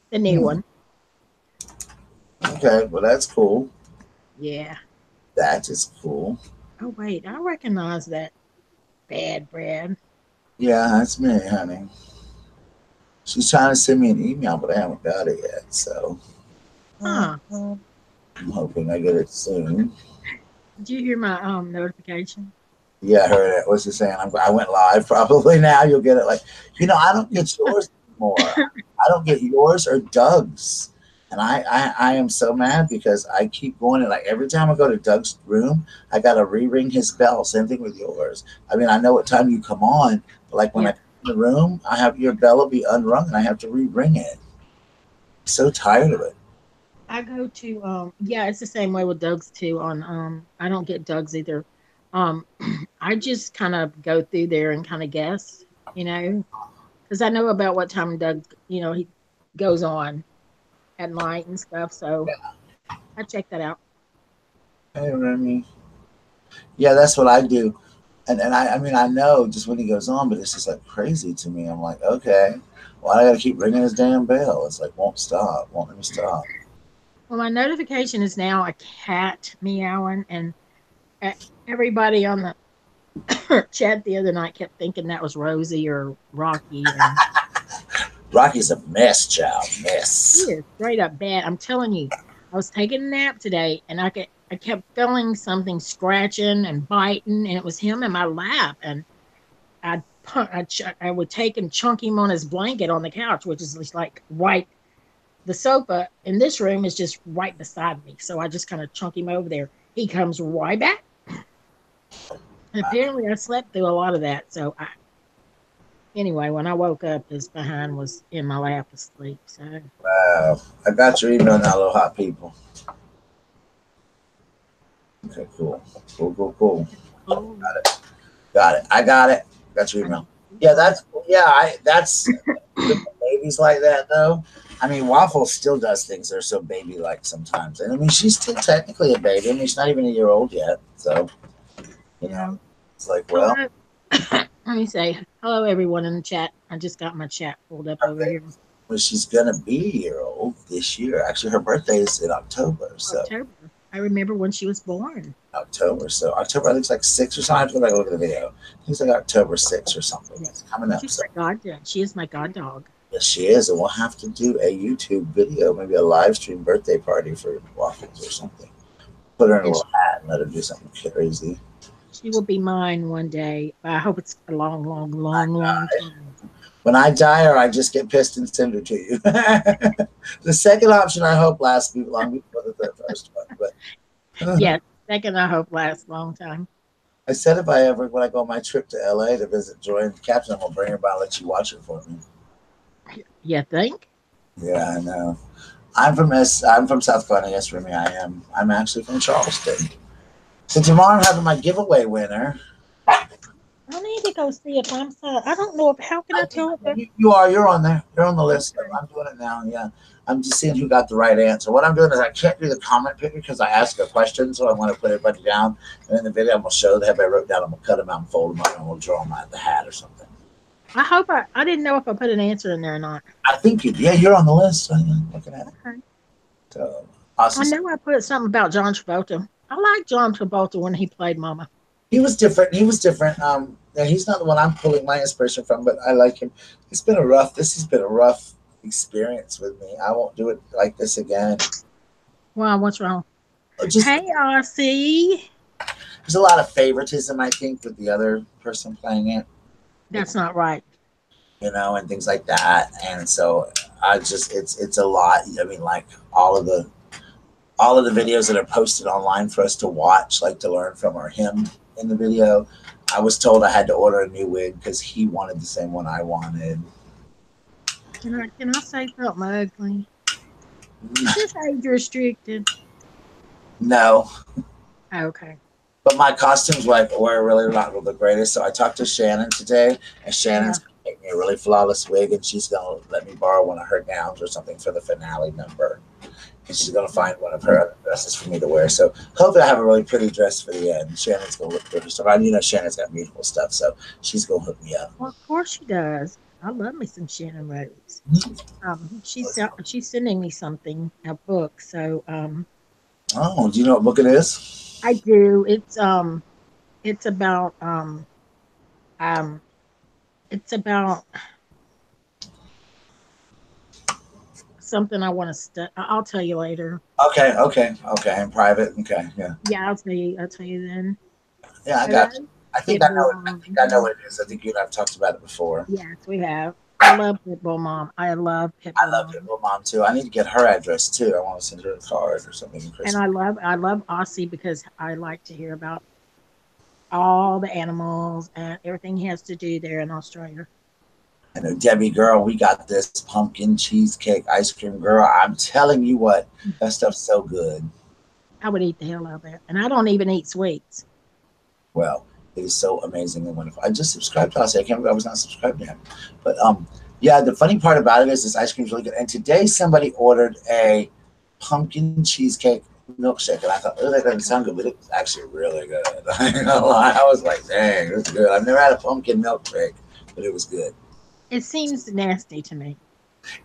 the new one. Okay, well, that's cool. Yeah. That is cool. Oh wait, I recognize that bad bread. Yeah, that's me, honey. She's trying to send me an email, but I haven't got it yet. So Huh? I'm hoping I get it soon. Did you hear my notification? Yeah, I heard it. What's it saying? I went live. Probably now you'll get it. Like, I don't get yours anymore. I don't get yours or Doug's. And I am so mad because I keep going, and like every time I go to Doug's room, I gotta re-ring his bell. Same thing with yours. I mean, I know what time you come on, but like when Yeah. I come in the room, I have your bell will be unrung and I have to re-ring it. So tired of it. I go to yeah, it's the same way with Doug's too. On I don't get Doug's either. I just kind of go through there and kind of guess, because I know about what time Doug, he goes on at night and stuff. So I check that out. Hey, Remy. Yeah, that's what I do. And I mean, I know just when he goes on, but it's just like crazy to me. I'm like, okay, well, I got to keep ringing his damn bell. It's like, won't stop, won't let me stop. Well, my notification is now a cat meowing, and uh, everybody on the chat the other night kept thinking that was Rosie or Rocky, and Rocky's a mess, child, he mess. is straight up bad. I'm telling you, I was taking a nap today, and I kept feeling something scratching and biting, and it was him in my lap, and I would take and chunk him on his blanket on the couch, which is just like right. The sofa in this room is just right beside me, so I just kind of chunk him over there. He comes right back. And apparently, I slept through a lot of that. So anyway, when I woke up, his behind was in my lap asleep. So Wow, I got your email now, little hot people. Okay, cool, cool, cool, cool. oh, Got it, got it. I got it. Got your email. Yeah, that's yeah. That's babies like that though. I mean, Waffle still does things that are so baby like sometimes, and I mean, she's still technically a baby. I mean, she's not even a year old yet, so yeah. it's like, well, Hello. Let me say hello, everyone in the chat. I just got my chat pulled up over okay. here. Well, she's gonna be a year old this year. Actually, her birthday is in October, so October. I remember when she was born. October. So October, I think it's like 6 or something. I have to go back and look at the video. I think it's like October 6 or something. Yeah. It's coming up. She's So my god. She is my god dog. yes, she is, and we'll have to do a YouTube video, maybe a live stream birthday party for Waffles or something. Put her in a And little hat and let her do something crazy. she will be mine one day. I hope it's a long, long, long, long time. When I die, or I just get pissed and send her to you. The second option, I hope, lasts long before the first one. But Yeah, second I hope lasts a long time. I said if I ever, when I go on my trip to LA to visit Joy and Captain, I'm gonna bring her by and let you watch it for me. You think? Yeah, I know. I'm from South Carolina. Yes, Remy, I am. I'm actually from Charleston. So tomorrow I'm having my giveaway winner. I need to go see if I'm so. I don't know if how can I tell if You are. You're on there. You're on the list. I'm doing it now. Yeah. I'm just seeing who got the right answer. What I'm doing is I can't do the comment picker because I ask a question, so I want to put everybody down. And in the video, I'm gonna show the everybody wrote down. I'm gonna cut them out and fold them up, and we'll draw them out of the hat or something. I hope I didn't know if I put an answer in there or not. I think you. Yeah, you're on the list. So, yeah, looking at it. Okay. So I awesome. know I put something about John Travolta. I like John Travolta when he played Mama. He was different. He was different. Yeah, he's not the one I'm pulling my inspiration from, but I like him. This has been a rough experience with me. I won't do it like this again. Wow, what's wrong? Just Hey, RC. there's a lot of favoritism, I think, with the other person playing it, That's not right. and things like that. And so it's a lot. I mean, like all of the videos that are posted online for us to watch, like to learn from, are him in the video. I was told I had to order a new wig because he wanted the same one I wanted. Can I say something ugly? Is this age restricted? No, Okay. but my costumes were really not the greatest. So I talked to Shannon today, and Shannon's me a really flawless wig, and she's gonna let me borrow one of her gowns or something for the finale number. And she's gonna find one of her other dresses for me to wear. So hopefully I have a really pretty dress for the end. Shannon's gonna look good for stuff. You know Shannon's got beautiful stuff, so she's gonna hook me up. Well, of course she does. I love me some Shannon Rose. She's sending me something, a book. So Oh, do you know what book it is? I do. It's about um it's about something I want to I'll tell you later. Okay. In private. Okay, yeah. Yeah, I'll tell you then. Yeah, I But got you. I think I know Pitbull it. I think I know Mom. what it is. I think you and I've talked about it before. Yes, we have. I love Pitbull Mom. I love I Pitbull love Mom. Pitbull Mom too. I need to get her address too. I want to send her a card or something in And Christmas. I love Aussie because I like to hear about all the animals and everything he has to do there in Australia. I know Debbie girl, we got this pumpkin cheesecake ice cream girl. I'm telling you what, that stuff's so good. I would eat the hell out of it. And I don't even eat sweets. Well, it is so amazing and wonderful. I just subscribed to Aussie. I can't believe I was not subscribed to him. But yeah, the funny part about it is this ice cream is really good. And today somebody ordered a pumpkin cheesecake milkshake, and I thought, oh, that doesn't sound good, but it was actually really good. I ain't gonna lie. I was like, dang, it's good. I've never had a pumpkin milkshake, but it was good. It seems nasty to me.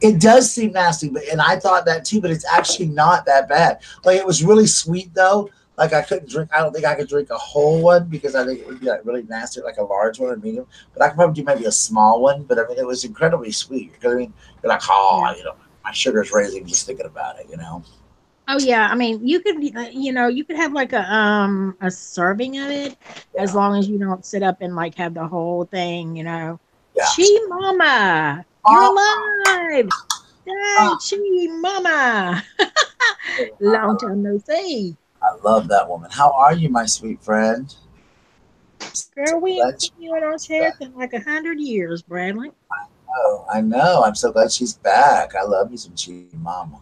It does seem nasty, but and I thought that too, but it's actually not that bad. Like it was really sweet though. Like I couldn't drink. I don't think I could drink a whole one because I think it would be like really nasty, like a large one or medium. But I could probably do maybe a small one. But I mean, it was incredibly sweet. Because I mean, you're like, Yeah. oh, my sugar's raising just thinking about it. Oh yeah, I mean, you could have like a serving of it as Yeah, long as you don't sit up and like have the whole thing. yeah. Chi Mama, you're Oh, alive. Dang, Chi Mama. Long time no see. I love that woman. How are you, my sweet friend? So Girl, we glad ain't seen you in our she's back. chest in like 100 years, Bradley. Oh, I know. I'm so glad she's back. I love you some cheating mama.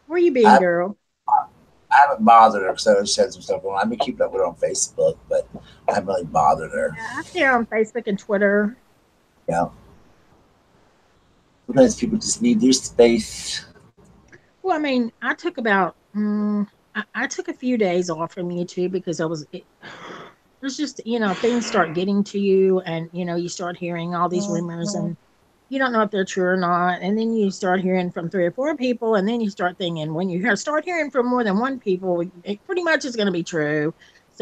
Where you been, I, girl? I haven't bothered her because I said some stuff on. I've been keeping up with her on Facebook, but I haven't really bothered her. Yeah, I see her on Facebook and Twitter. Yeah. Sometimes people just need their space. Well, I mean, I took a few days off from YouTube because there's just, things start getting to you and, you start hearing all these rumors and you don't know if they're true or not. And then you start hearing from three or four people. And then you start thinking when start hearing from more than one people, it pretty much is going to be true.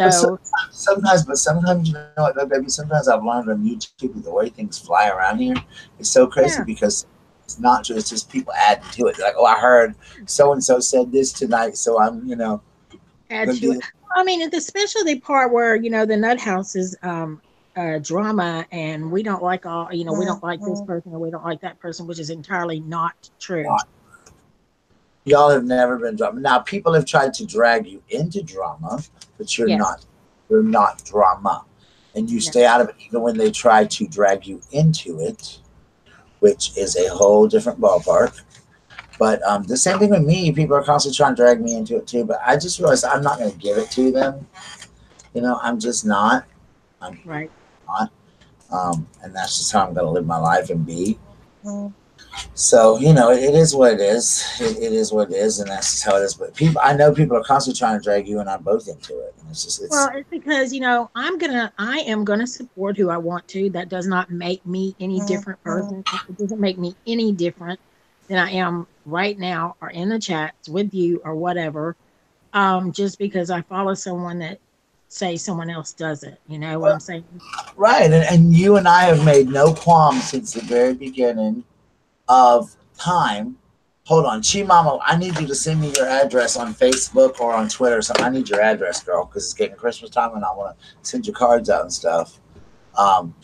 But So, sometimes you know what, baby. Sometimes I've learned on YouTube the way things fly around here. It's so crazy yeah, because it's not true. It's just people adding to it. They're like, oh, I heard so and so said this tonight, so I'm add gonna to do it. this. I mean, especially the part where, the nut house is drama and we don't like we don't like this person or we don't like that person, which is entirely not true. Y'all have never been drama. Now people have tried to drag you into drama, but you're Yes. not. You're not drama, and you No. stay out of it even when they try to drag you into it, which is a whole different ballpark. But the same thing with me. People are constantly trying to drag me into it too. But I just realized I'm not going to give it to them. I'm just not. I'm Right. not. And that's just how I'm going to live my life and be. So it is what it is. It is what it is, and that's just how it is. But I know people are constantly trying to drag you and I both into it. And Well, it's it's because, I am gonna support who I want to. That does not make me any different person. It doesn't make me any different than I am right now or in the chats with you or whatever. Just because I follow someone that say someone else doesn't. You know what I'm saying? right. And you and I have made no qualms since the very beginning of time. Hold on, Chi Mama, I need you to send me your address on Facebook or on Twitter or something. I need your address, girl, because it's getting Christmas time and I want to send your cards out and stuff. Um,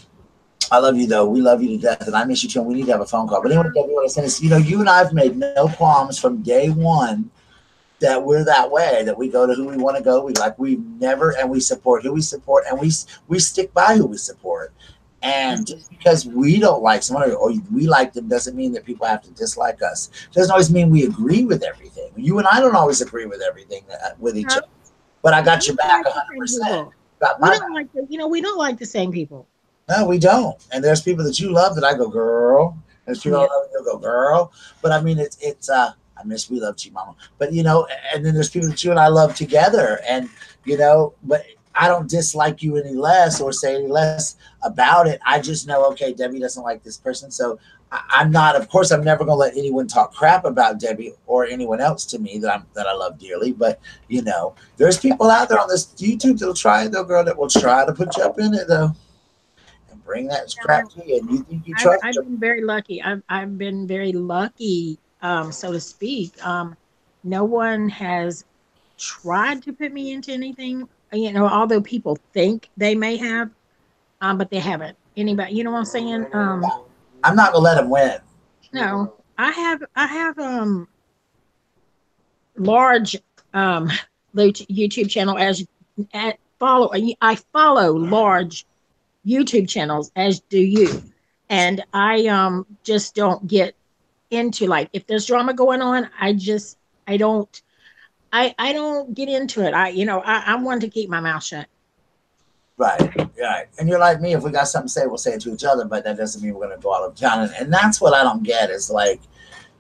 I love you though. We love you to death, and I miss you too. And we need to have a phone call. But anyway, what I want to say is, you and I have made no qualms from day one that we're that way. That we go to who we want to go. We never, and we support who we support, and we stick by who we support. And just because we don't like someone or we like them doesn't mean that people have to dislike us. Doesn't always mean we agree with everything. You and I don't always agree with everything with each No, other. But I got we your don't back like the same 100%. people. Got We my don't like we don't like the same people. No, we don't. And there's people that you love that I go, girl. There's people I Yeah. love that go, girl. But I mean, it's I miss we love you, mama. But you know, and then there's people that you and I love together, and you know, but I don't dislike you any less or say any less about it. I just know, okay, Debbie doesn't like this person, so I'm not. Of course, I'm never gonna let anyone talk crap about Debbie or anyone else to me that I love dearly. But you know, there's people out there on this YouTube that'll try it, though, girl, that will try to put you up in it, though, and bring that crap No, to you, and you think you trust I've them. been very lucky. I've been very lucky, so to speak. No one has tried to put me into anything, although people think they may have, but they haven't. Anybody, you know what I'm saying? I'm not gonna let them win. No, I have large um YouTube channel as at follow I follow large YouTube channels, as do you. And I just don't get into, like, if there's drama going on, I don't I don't get into it. I'm one to keep my mouth shut. Right, right. And you're like me. If we got something to say, we'll say it to each other. But that doesn't mean we're gonna go out of town. And that's what I don't get. Is like,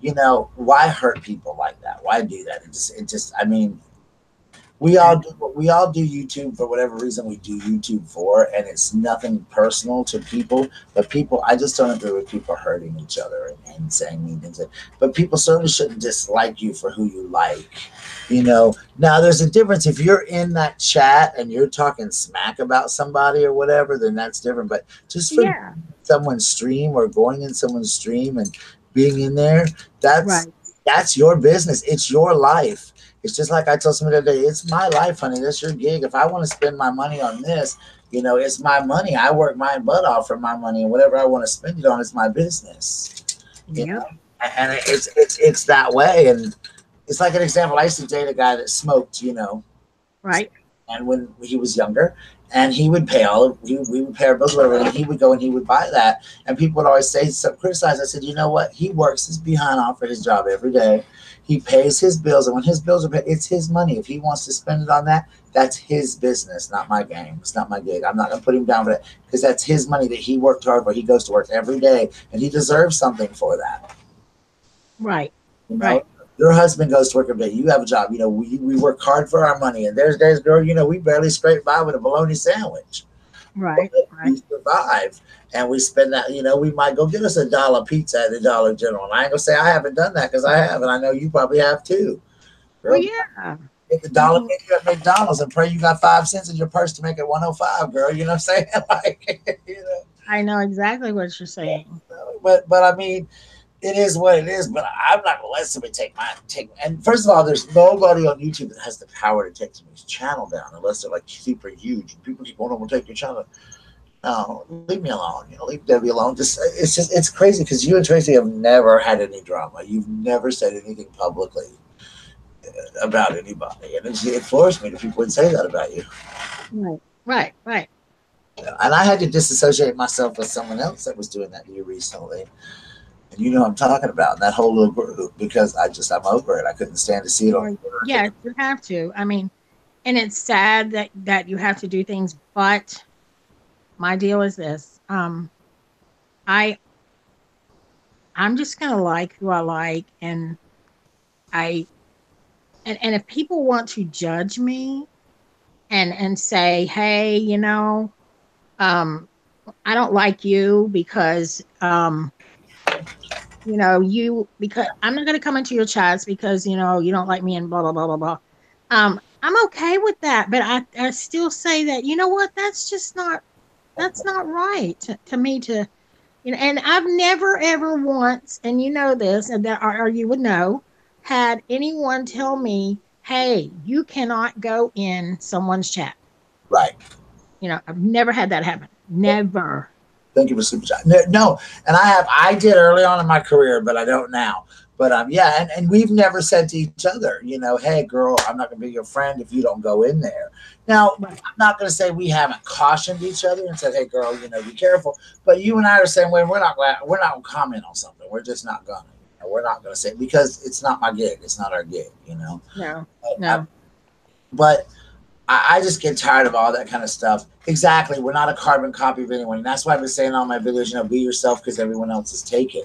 you know, why hurt people like that? Why do that? It just. I mean, we all do YouTube for whatever reason we do YouTube for, and it's nothing personal to people. But people, I just don't agree with people hurting each other and saying mean things. But people certainly shouldn't dislike you for who you like. You know, now there's a difference if you're in that chat and you're talking smack about somebody or whatever, then that's different. But just for Yeah, someone's stream or going in someone's stream and being in there, that's right, that's your business. It's your life. It's just like I told somebody the other day, it's my life, honey. That's your gig. If I want to spend my money on this, you know, it's my money. I work my butt off for my money, and whatever I want to spend it on is my business. You yep, know, and it's that way. And it's like an example. I used to date a guy that smoked, you know, right, and when he was younger, and he would pay all of we would pay our bills, whatever, and he would go and he would buy that, and people would always say, so criticize. I said, you know what? He works his behind off for his job every day. He pays his bills, and when his bills are paid, it's his money. If he wants to spend it on that, that's his business, not my game. It's not my gig. I'm not gonna put him down for that because that's his money that he worked hard for. He goes to work every day, and he deserves something for that. right, You know, right, your husband goes to work every day. You have a job. You know, we work hard for our money. And there's days, girl, you know, we barely scrape by with a bologna sandwich. But right, right. we survive and we spend that, you know, we might go get us a dollar pizza at the Dollar General. And I ain't gonna say I haven't done that because I have, and I know you probably have too. Well, Girl, yeah. get the dollar Mhm. menu at McDonald's and pray you got 5 cents in your purse to make it 105, girl. You know what I'm saying? Like, you know. I know exactly what you're saying. But I mean, it is what it is. But I'm not gonna let somebody take. And first of all, there's nobody on YouTube that has the power to take somebody's channel down unless they're like super huge. And people keep going, "I'm gonna take your channel." No, leave me alone. You know, leave Debbie alone. It's crazy because you and Tracy have never had any drama. You've never said anything publicly about anybody, and it floors me that people would say that about you. Right, right, right. And I had to disassociate myself with someone else that was doing that to you recently. And you know what I'm talking about, that whole little group, because I'm over it. I couldn't stand to see it on Well, Twitter. I yes, couldn't. you have to. I mean, and it's sad that you have to do things, but my deal is this. I I'm just gonna like who I like, and I and if people want to judge me and say, hey, um, I don't like you because because I'm not gonna come into your chats because you don't like me and blah blah blah blah blah. I'm okay with that, but I still say that, you know what, that's not right to me to, and I've never ever once, and you know this, and that or you would know, had anyone tell me, "Hey, you cannot go in someone's chat." Right. I've never had that happen. Never. Thank you for super chat. No, no, and I did early on in my career, but I don't now. But yeah, and we've never said to each other, you know, hey girl, I'm not gonna be your friend if you don't go in there. Now, Right. I'm not gonna say we haven't cautioned each other and said, hey girl, you know, be careful. But you and I are the same way. We're not gonna comment on something. We're just not gonna. We're not gonna say because it's not my gig. It's not our gig. You know. No. I, No. but I just get tired of all that kind of stuff. Exactly. We're not a carbon copy of anyone. And that's why I've been saying in all my videos, be yourself because everyone else is taken.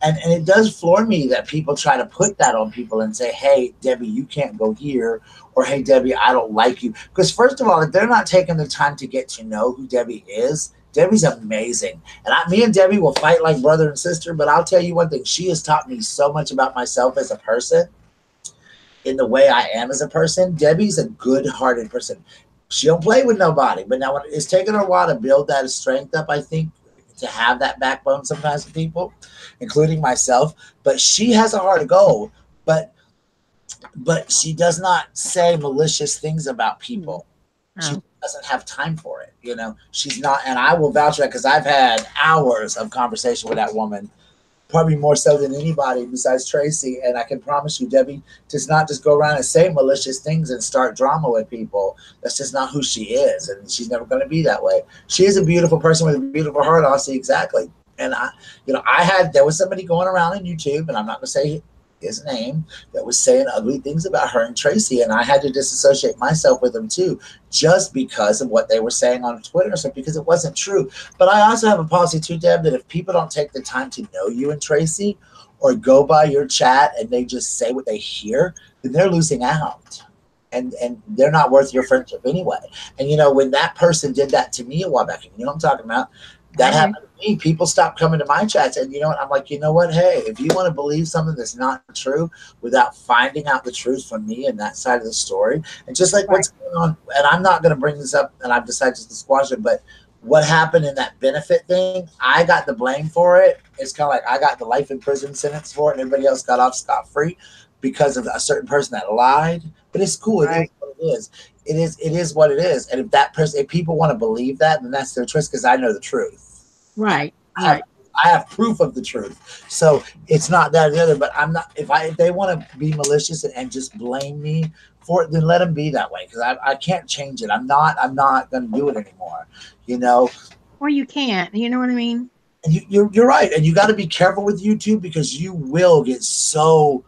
And it does floor me that people try to put that on people and say, hey, Debbie, you can't go here. Or, hey, Debbie, I don't like you. Because first of all, if they're not taking the time to get to know who Debbie is, Debbie's amazing. And me and Debbie will fight like brother and sister. But I'll tell you one thing. She has taught me so much about myself as a person, in the way I am as a person. Debbie's a good-hearted person. She don't play with nobody. But now it's taken her a while to build that strength up, I think, to have that backbone sometimes with people, including myself. But she has a heart of gold. But she does not say malicious things about people. She doesn't have time for it. She's not, and I will vouch for that because I've had hours of conversation with that woman, probably more so than anybody besides Tracy. And I can promise you, Debbie does not just go around and say malicious things and start drama with people. That's just not who she is. And she's never going to be that way. She is a beautiful person with a beautiful heart. I'll see exactly. And there was somebody going around on YouTube, and I'm not going to say his name, that was saying ugly things about her and Tracy. And I had to disassociate myself with them too, just because of what they were saying on Twitter. So because it wasn't true. But I also have a policy too, Deb, that if people don't take the time to know you and Tracy, or go by your chat and they just say what they hear, then they're losing out. And they're not worth your friendship anyway. And when that person did that to me a while back, what I'm talking about, that happened to me. People stopped coming to my chats, and I'm like, hey, if you want to believe something that's not true without finding out the truth from me and that side of the story, and just like what's going on, and I'm not going to bring this up, and I've decided just to squash it, but what happened in that benefit thing, I got the blame for it. It's kind of like I got the life in prison sentence for it, and everybody else got off scot-free because of a certain person that lied. But it's cool. It is what it is. It is what it is. And if people want to believe that, then that's their choice, because I know the truth. Right. I have proof of the truth. So it's not that or the other, but I'm not, if they want to be malicious and just blame me for it, then let them be that way. Because I can't change it. I'm not going to do it anymore. Or you can't, you know what I mean? And you're right. And you got to be careful with YouTube, because you will get so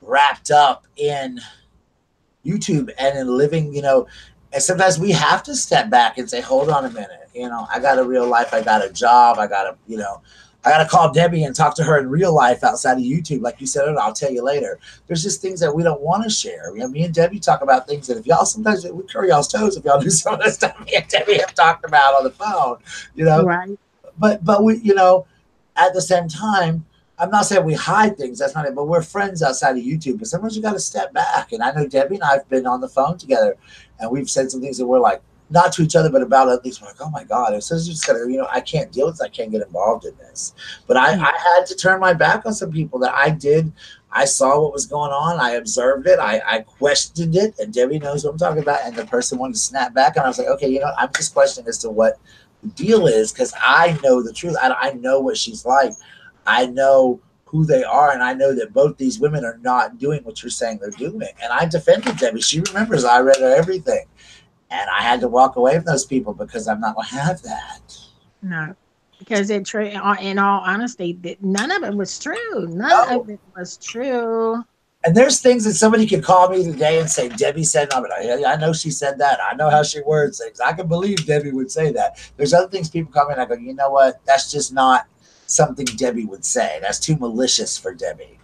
wrapped up in YouTube and in living, and sometimes we have to step back and say, hold on a minute, I got a real life, I got a job, I got to call Debbie and talk to her in real life outside of YouTube. Like you said, I'll tell you later. There's just things that we don't want to share. Me and Debbie talk about things that if y'all, sometimes we curry y'all's toes if y'all do some of the stuff me and Debbie have talked about on the phone, Right. But we, at the same time, I'm not saying we hide things. That's not it. But we're friends outside of YouTube. But sometimes you got to step back. And I know Debbie and I have been on the phone together, and we've said some things that we're like, not to each other, but about other things. We're like, oh my God. And so it's just kind of, I can't deal with this. I can't get involved in this. But I had to turn my back on some people that I did. I saw what was going on. I observed it. I questioned it. And Debbie knows what I'm talking about. And the person wanted to snap back. And I was like, okay, I'm just questioning as to what the deal is, because I know the truth. I know what she's like. I know who they are, and I know that both these women are not doing what you're saying they're doing. And I defended Debbie. She remembers I read her everything. And I had to walk away from those people because I'm not going to have that. No, because in all honesty, none of it was true. None of it was true. And there's things that somebody could call me today and say, Debbie said, no, but I know she said that. I know how she words things. I can believe Debbie would say that. There's other things people call me and I go, you know what? That's just not something Debbie would say. That's too malicious for Debbie.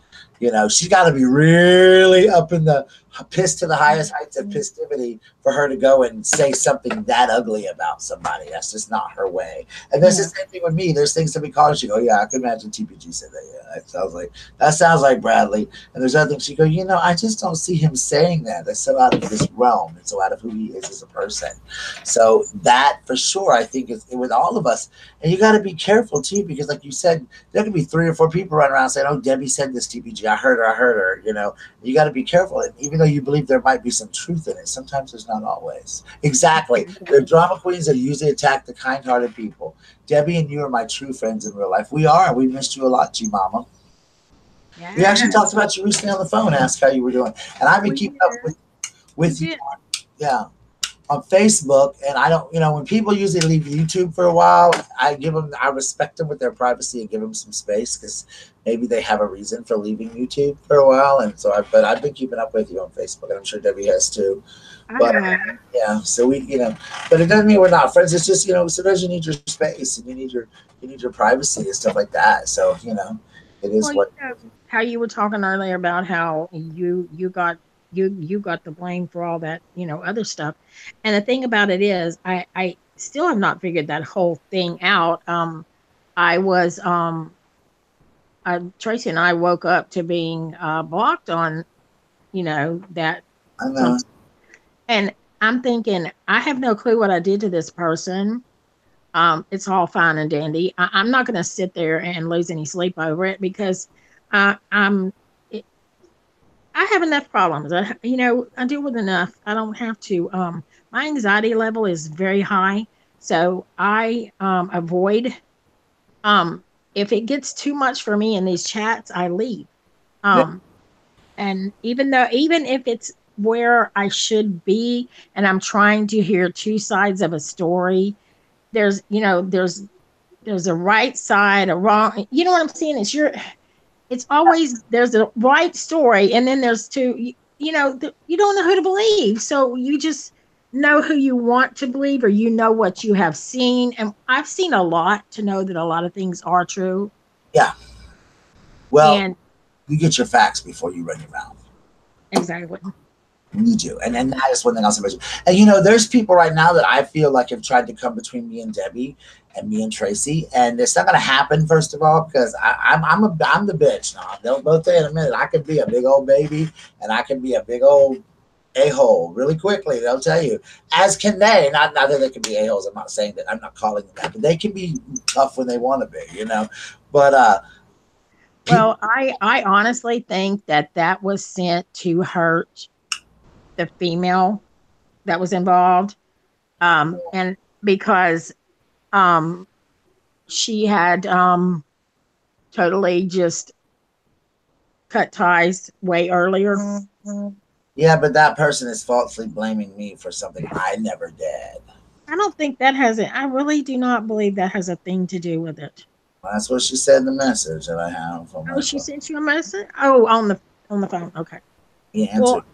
She's got to be really up in the pissed to the highest heights of festivity for her to go and say something that ugly about somebody. That's just not her way. And that's the same thing with me. There's things that we call her. She go, yeah, I could imagine TPG said that. Yeah, that sounds like Bradley. And there's other things she go, I just don't see him saying that. That's so out of this realm. It's so out of who he is as a person. So that for sure, I think is with all of us. And you got to be careful too, because like you said, there could be 3 or 4 people running around saying, oh, Debbie said this, TPG. I heard her. You got to be careful. And even though you believe there might be some truth in it, sometimes there's not always. Exactly. The drama queens that usually attack the kind-hearted people. Debbie and you are my true friends in real life. We are. We missed you a lot, G-Mama. Yeah. We actually talked about you recently on the phone, asked how you were doing. And I've been keeping up with you. on Facebook, and I don't, when people usually leave YouTube for a while, I respect them with their privacy and give them some space because maybe they have a reason for leaving YouTube for a while. And so, but I've been keeping up with you on Facebook, and I'm sure Debbie has too. I But have. yeah, so we, but it doesn't mean we're not friends. It's just, sometimes you need your space and you need your privacy and stuff like that. So, it is Well, what. how you were talking earlier about how you got the blame for all that, other stuff. And the thing about it is, I still have not figured that whole thing out. I was Tracy and I woke up to being blocked on, that I some, know. and I'm thinking I have no clue what I did to this person. It's all fine and dandy. I'm not going to sit there and lose any sleep over it because I'm. It, I have enough problems. I deal with enough. I don't have to. My anxiety level is very high, so I avoid. Um, if it gets too much for me in these chats, I leave. Yeah. Um, and even if it's where I should be, and I'm trying to hear two sides of a story, there's a right side, a wrong. You know what I'm saying? It's always there's a right story, and then there's two. You don't know who to believe, so you just know who you want to believe, or what you have seen. And I've seen a lot to know that a lot of things are true. Yeah. Well, And you get your facts before you run your mouth. exactly, You do. And that is one thing else I mentioned. And there's people right now that I feel like have tried to come between me and Debbie and me and Tracy. And it's not gonna happen, first of all, because I'm the bitch now. They'll both say in a minute, I could be a big old baby and I can be a big old a-hole really quickly. They'll tell you. As can they. Not that they can be a-holes. I'm not saying that, I'm not calling them that, but they can be tough when they want to be. But people. well, I honestly think that was sent to hurt the female that was involved, and because um she had totally just cut ties way earlier. Yeah, but that person is falsely blaming me for something I never did. I don't think that has it. I really do not believe that has a thing to do with it. Well, that's what she said in the message that I have from Oh, her. she So sent you a message. Oh, on the phone. Okay. he answered. Well,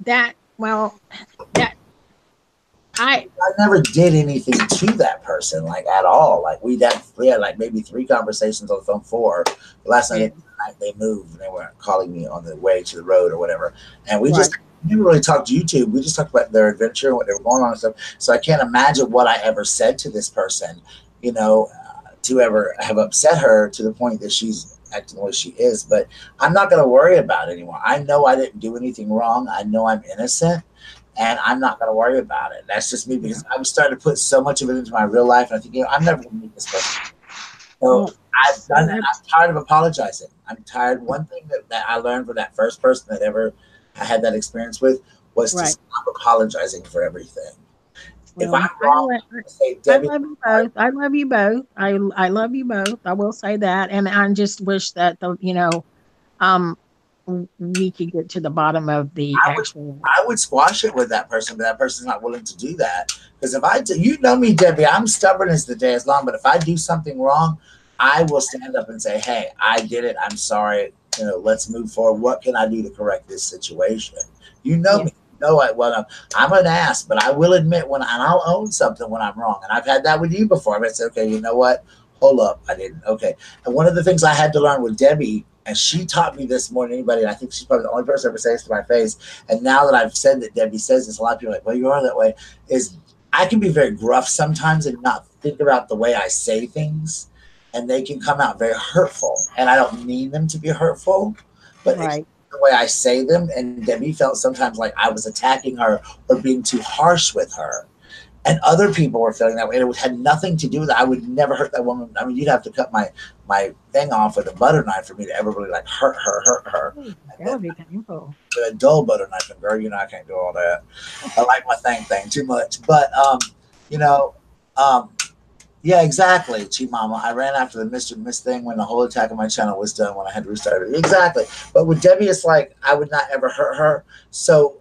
that I I never did anything to that person, like at all. Like we had like maybe 3 conversations on the phone, 4. The last yeah, night they moved and they were calling me on the way to the road or whatever. And we right. just didn't really talk to YouTube. We just talked about their adventure and what they were going on and stuff. So I can't imagine what I ever said to this person, to ever have upset her to the point that she's acting the way she is. But I'm not going to worry about it anymore. I know I didn't do anything wrong. I know I'm innocent, and I'm not going to worry about it. That's just me Yeah. because I'm starting to put so much of it into my real life, and I think I'm never going to meet this person. So Well, I've so done it. I'm that's tired of apologizing. I'm tired. One thing that I learned from that first person that ever I had that experience with was to right. stop apologizing for everything. If I'm Well, wrong, say, I Debbie, love you both. I love you both. I love you both. I will say that, and I just wish that um we could get to the bottom of the I would actual. I would squash it with that person, but that person's not willing to do that. Because if I do, you know me, Debbie, I'm stubborn as the day is long. But if I do something wrong, I will stand up and say, "Hey, I did it. I'm sorry. Let's move forward. What can I do to correct this situation?" You know Yeah. me. I'm an ass, but I will admit and I'll own something when I'm wrong. And I've had that with you before. I said, "Okay, you know what? Hold up, I didn't." Okay. And one of the things I had to learn with Debbie, and she taught me this more than anybody, and I think she's probably the only person ever says to my face. And now that I've said that Debbie says this, a lot of people are like, "Well, you are that way." Is I can be very gruff sometimes and not think about the way I say things, and they can come out very hurtful. And I don't mean them to be hurtful, but it's Right. the way I say them. And Debbie felt sometimes like I was attacking her or being too harsh with her. And other people were feeling that way. And it had nothing to do with that. I would never hurt that woman. I mean, you'd have to cut my thing off with a butter knife for me to ever really like hurt her. Ooh, And that then would be painful. with a dull butter knife, and girl, I can't do all that. I like my thing too much. But you know, um, yeah, exactly, Chief Mama. I ran after the Mr. Miss thing when the whole attack on my channel was done when I had to restart it. Exactly. But with Debbie, it's like I would not ever hurt her. So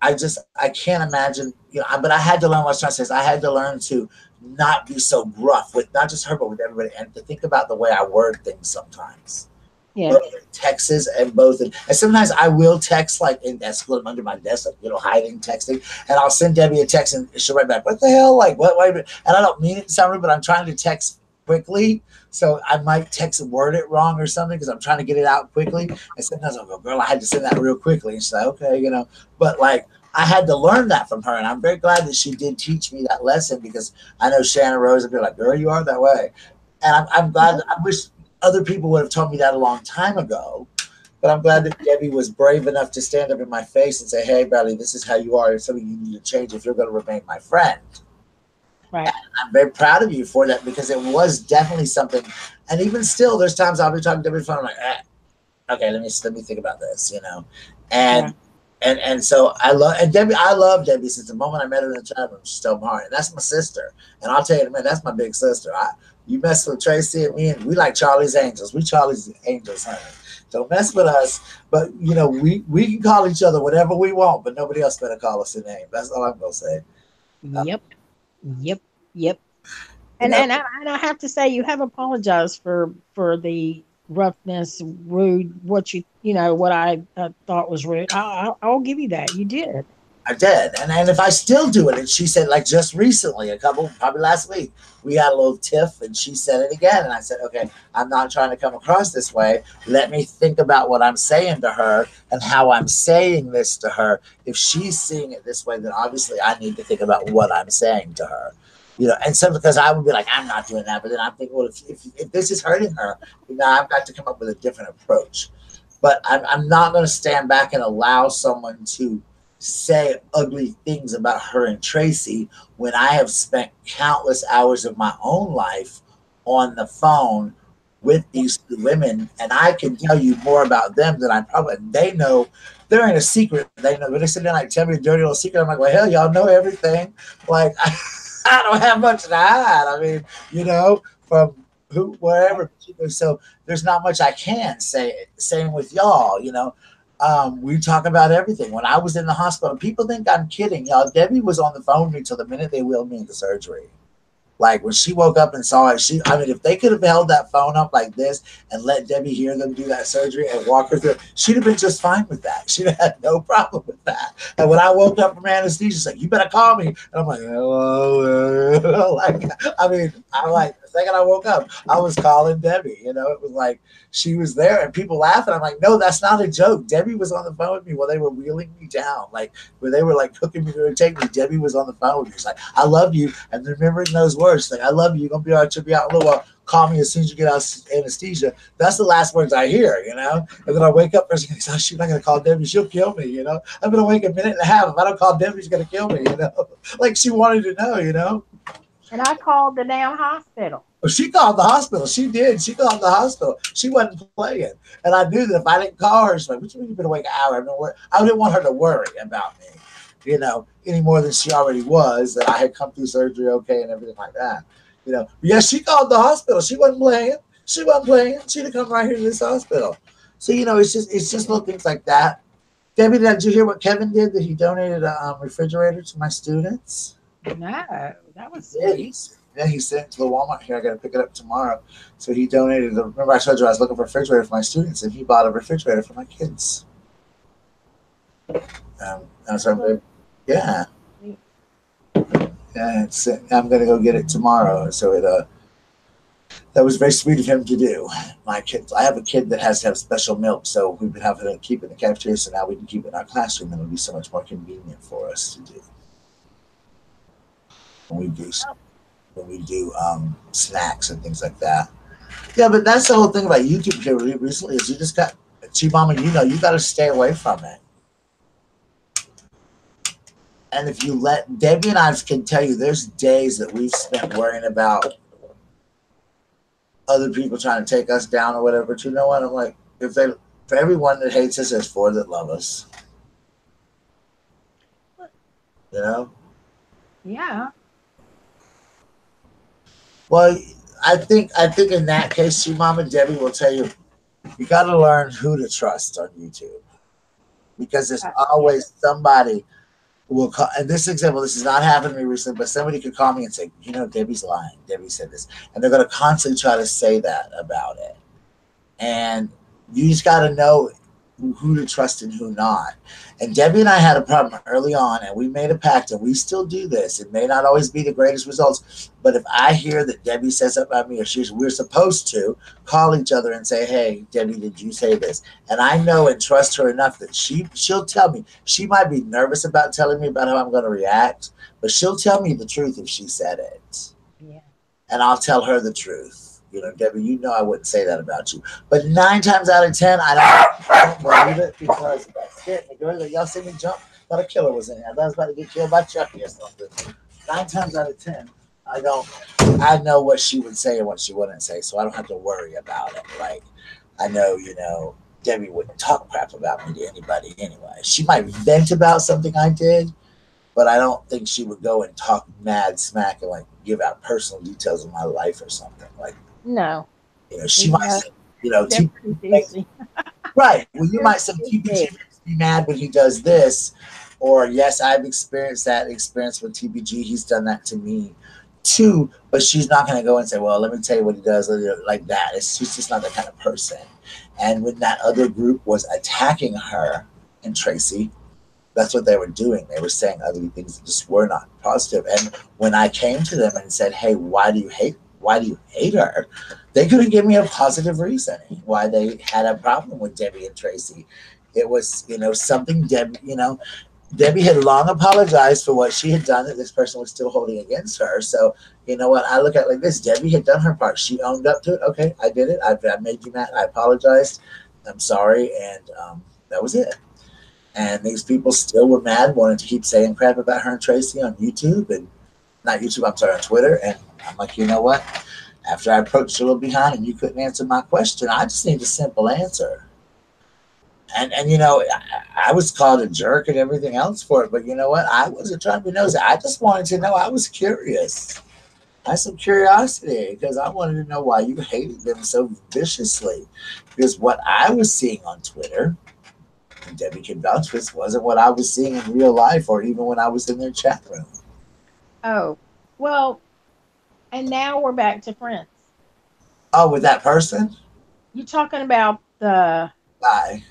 I can't imagine, but I had to learn what I was trying to say is I had to learn to not be so gruff with not just her, but with everybody, and to think about the way I word things sometimes. Yeah. Both in texts and and sometimes I will text like at school under my desk, like, hiding texting, and I'll send Debbie a text and she'll write back, what the hell? Like, what? Wait a minute. And I don't mean it to sound rude, but I'm trying to text quickly. So I might text and word it wrong or something because I'm trying to get it out quickly. And sometimes I'll go, girl, I had to send that real quickly. And she's like, okay, but like, I had to learn that from her. And I'm very glad that she did teach me that lesson because I know Shannon Rose would be like, girl, you are that way. And I'm glad, I wish other people would have told me that a long time ago. But I'm glad that Debbie was brave enough to stand up in my face and say, hey, Bradley, this is how you are. It's something you need to change if you're going to remain my friend. Right. And I'm very proud of you for that because it was definitely something. And even still, there's times I'll be talking to Debbie on the phone. I'm like, okay, let me think about this, And and so I love Debbie since the moment I met her in the chat room. She's still my heart. And that's my sister. And I'll tell you, man, that's my big sister. You mess with Tracy and me, and we like Charlie's Angels. We Charlie's Angels, honey. Don't mess with us. But we can call each other whatever we want, but nobody else better call us a name. That's all I'm gonna say. Yep. And I have to say, you have apologized for the roughness, rude, what I thought was rude. I'll give you that. You did. I did. And if I still do it, and she said, like just recently, probably last week, we had a little tiff and she said it again. And I said, okay, I'm not trying to come across this way. Let me think about what I'm saying to her and how I'm saying this to her. If she's seeing it this way, then obviously I need to think about what I'm saying to her. And so because I would be like, I'm not doing that. But then I'm thinking, well, if this is hurting her, I've got to come up with a different approach. But I'm not going to stand back and allow someone to say ugly things about her and Tracy when I have spent countless hours of my own life on the phone with these two women, and I can tell you more about them than they know. There ain't a secret. They know. When they sit there like, tell me a dirty little secret, I'm like, well, hell, y'all know everything. Like, I don't have much to hide. I mean, from wherever. So there's not much I can say. Same with y'all, we talk about everything. When I was in the hospital, people think I'm kidding, y'all. Debbie was on the phone with me till the minute they wheeled me into surgery. Like when she woke up and saw it, if they could have held that phone up like this and let Debbie hear them do that surgery and walk her through, she'd have been just fine with that. She'd have had no problem with that. And when I woke up from anesthesia, she's like, you better call me. And I'm like, hello. The second I woke up, I was calling Debbie. It was like she was there and people laughing. I'm like, no, that's not a joke. Debbie was on the phone with me while they were wheeling me down. Like when they were like hooking me to take me, Debbie was on the phone with me. She's like, I love you. And remembering those words, like, I love you. You're going to be all right. You'll be out in a little while. Call me as soon as you get out of anesthesia. That's the last words I hear, And then I wake up and oh, shoot, I'm going to call Debbie. She'll kill me, I'm going to wait a minute and a half. If I don't call Debbie, she's going to kill me, Like she wanted to know, And I called the damn hospital. Well, she called the hospital. She did. She called the hospital. She wasn't playing. And I knew that if I didn't call her, she's like, what you mean you've been awake an hour? I didn't want her to worry about me, any more than she already was, that I had come through surgery okay and everything like that. Yes, she called the hospital. She wasn't playing. She'd have come right here to this hospital. So, it's just little things like that. Debbie, did you hear what Kevin did? That he donated a refrigerator to my students? No, that was sweet. Yeah, he sent it to the Walmart here. I got to pick it up tomorrow. So he donated. Remember, I told you I was looking for a refrigerator for my students, and he bought a refrigerator for my kids. Yeah. Yeah, I'm going to go get it tomorrow. So that was very sweet of him to do. My kids, I have a kid that has to have special milk, so we've been having to keep it in the cafeteria. So now we can keep it in our classroom, and it'll be so much more convenient for us to do when we do snacks and things like that. Yeah, but that's the whole thing about YouTube here recently is you just got, Mama, you got to stay away from it. And if you Debbie and I can tell you, there's days that we've spent worrying about other people trying to take us down or whatever. But you know what? I'm like, for everyone that hates us, there's 4 that love us. Yeah. Well, I think in that case, Mama, Debbie will tell you, you got to learn who to trust on YouTube, because there's always somebody will call, and this example, this has not happened to me recently, but somebody could call me and say, you know, Debbie's lying. Debbie said this. And they're going to constantly try to say that about it. And you just got to know who to trust and who not. And Debbie and I had a problem early on, and we made a pact, and we still do this. It may not always be the greatest results, but if I hear that Debbie says something about me, or we're supposed to call each other and say, "Hey, Debbie, did you say this?" And I know and trust her enough that she'll tell me. She might be nervous about telling me about how I'm going to react, but she'll tell me the truth if she said it, Yeah. and I'll tell her the truth. You know, Debbie, you know I wouldn't say that about you. But 9 times out of 10, I don't believe it because that scared me. Girl, y'all see me jump? Thought a killer was in here. I thought I was about to get killed by Chucky or something. 9 times out of 10, I don't. I know what she would say and what she wouldn't say, so I don't have to worry about it. Like, I know, you know, Debbie wouldn't talk crap about me to anybody anyway. She might vent about something I did, but I don't think she would go and talk mad smack and like give out personal details of my life or something. Like, No. you know, she might say, you know, They're pretty juicy. right. Well, you They're might say pretty TPG big. makes me mad when he does this, or yes, I've experienced that experience with TPG. He's done that to me too, but she's not going to go and say, well, let me tell you what he does like that. She's just not that kind of person. And when that other group was attacking her and Tracy, that's what they were doing. They were saying ugly things that just were not positive. And when I came to them and said, "Hey, why do you hate her?" They couldn't give me a positive reason why they had a problem with Debbie and Tracy. It was, you know, something Debbie, you know, Debbie had long apologized for what she had done that this person was still holding against her. So, you know what? I look at it like this. Debbie had done her part. She owned up to it. Okay, I did it. I made you mad. I apologized. I'm sorry. And that was it. And these people still were mad, wanted to keep saying crap about her and Tracy on YouTube and not YouTube, I'm sorry, on Twitter. And I'm like, you know what? After I approached you a little behind and you couldn't answer my question, I just need a simple answer. And you know, I was called a jerk and everything else for it, but you know what? I wasn't trying to be nosy. I just wanted to know. I was curious. I had some curiosity because I wanted to know why you hated them so viciously. Because what I was seeing on Twitter, and Debbie can vouch for this, wasn't what I was seeing in real life or even when I was in their chat room. Oh, well, and now we're back to Friends. Oh, with that person? You talking about the Guy.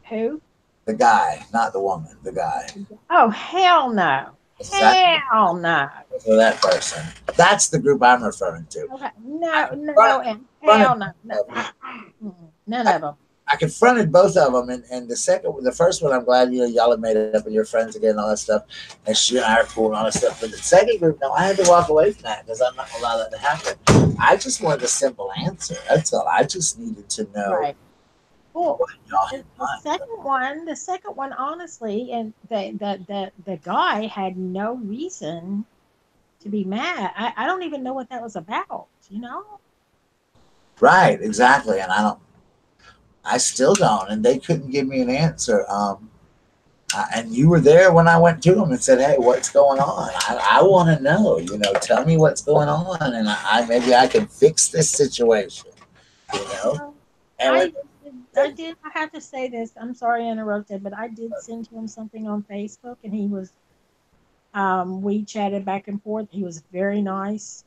who? The guy, not the woman, the guy. Oh, hell no. Exactly. Hell no. For that person. That's the group I'm referring to. Okay. I No, no, confronted, and confronted hell no. No. both of them. None I, of them. I confronted both of them, and the first one, I'm glad you know y'all have made it up and you're friends again and all that stuff, and she and I are cool and all that stuff. But the second group, no, I had to walk away from that because I'm not gonna allow that to happen. I just wanted a simple answer. That's all. I just needed to know Right. Well, what y'all the, had the done. second one, honestly, and the guy had no reason to be mad. I don't even know what that was about, you know? Right, exactly, and I still don't, and they couldn't give me an answer. And you were there when I went to them and said, "Hey, what's going on? I want to know. You know, tell me what's going on, and I maybe I can fix this situation. You know." Well, And when, I have to say this. I'm sorry I interrupted, but I did send him something on Facebook, and he was we chatted back and forth. He was very nice,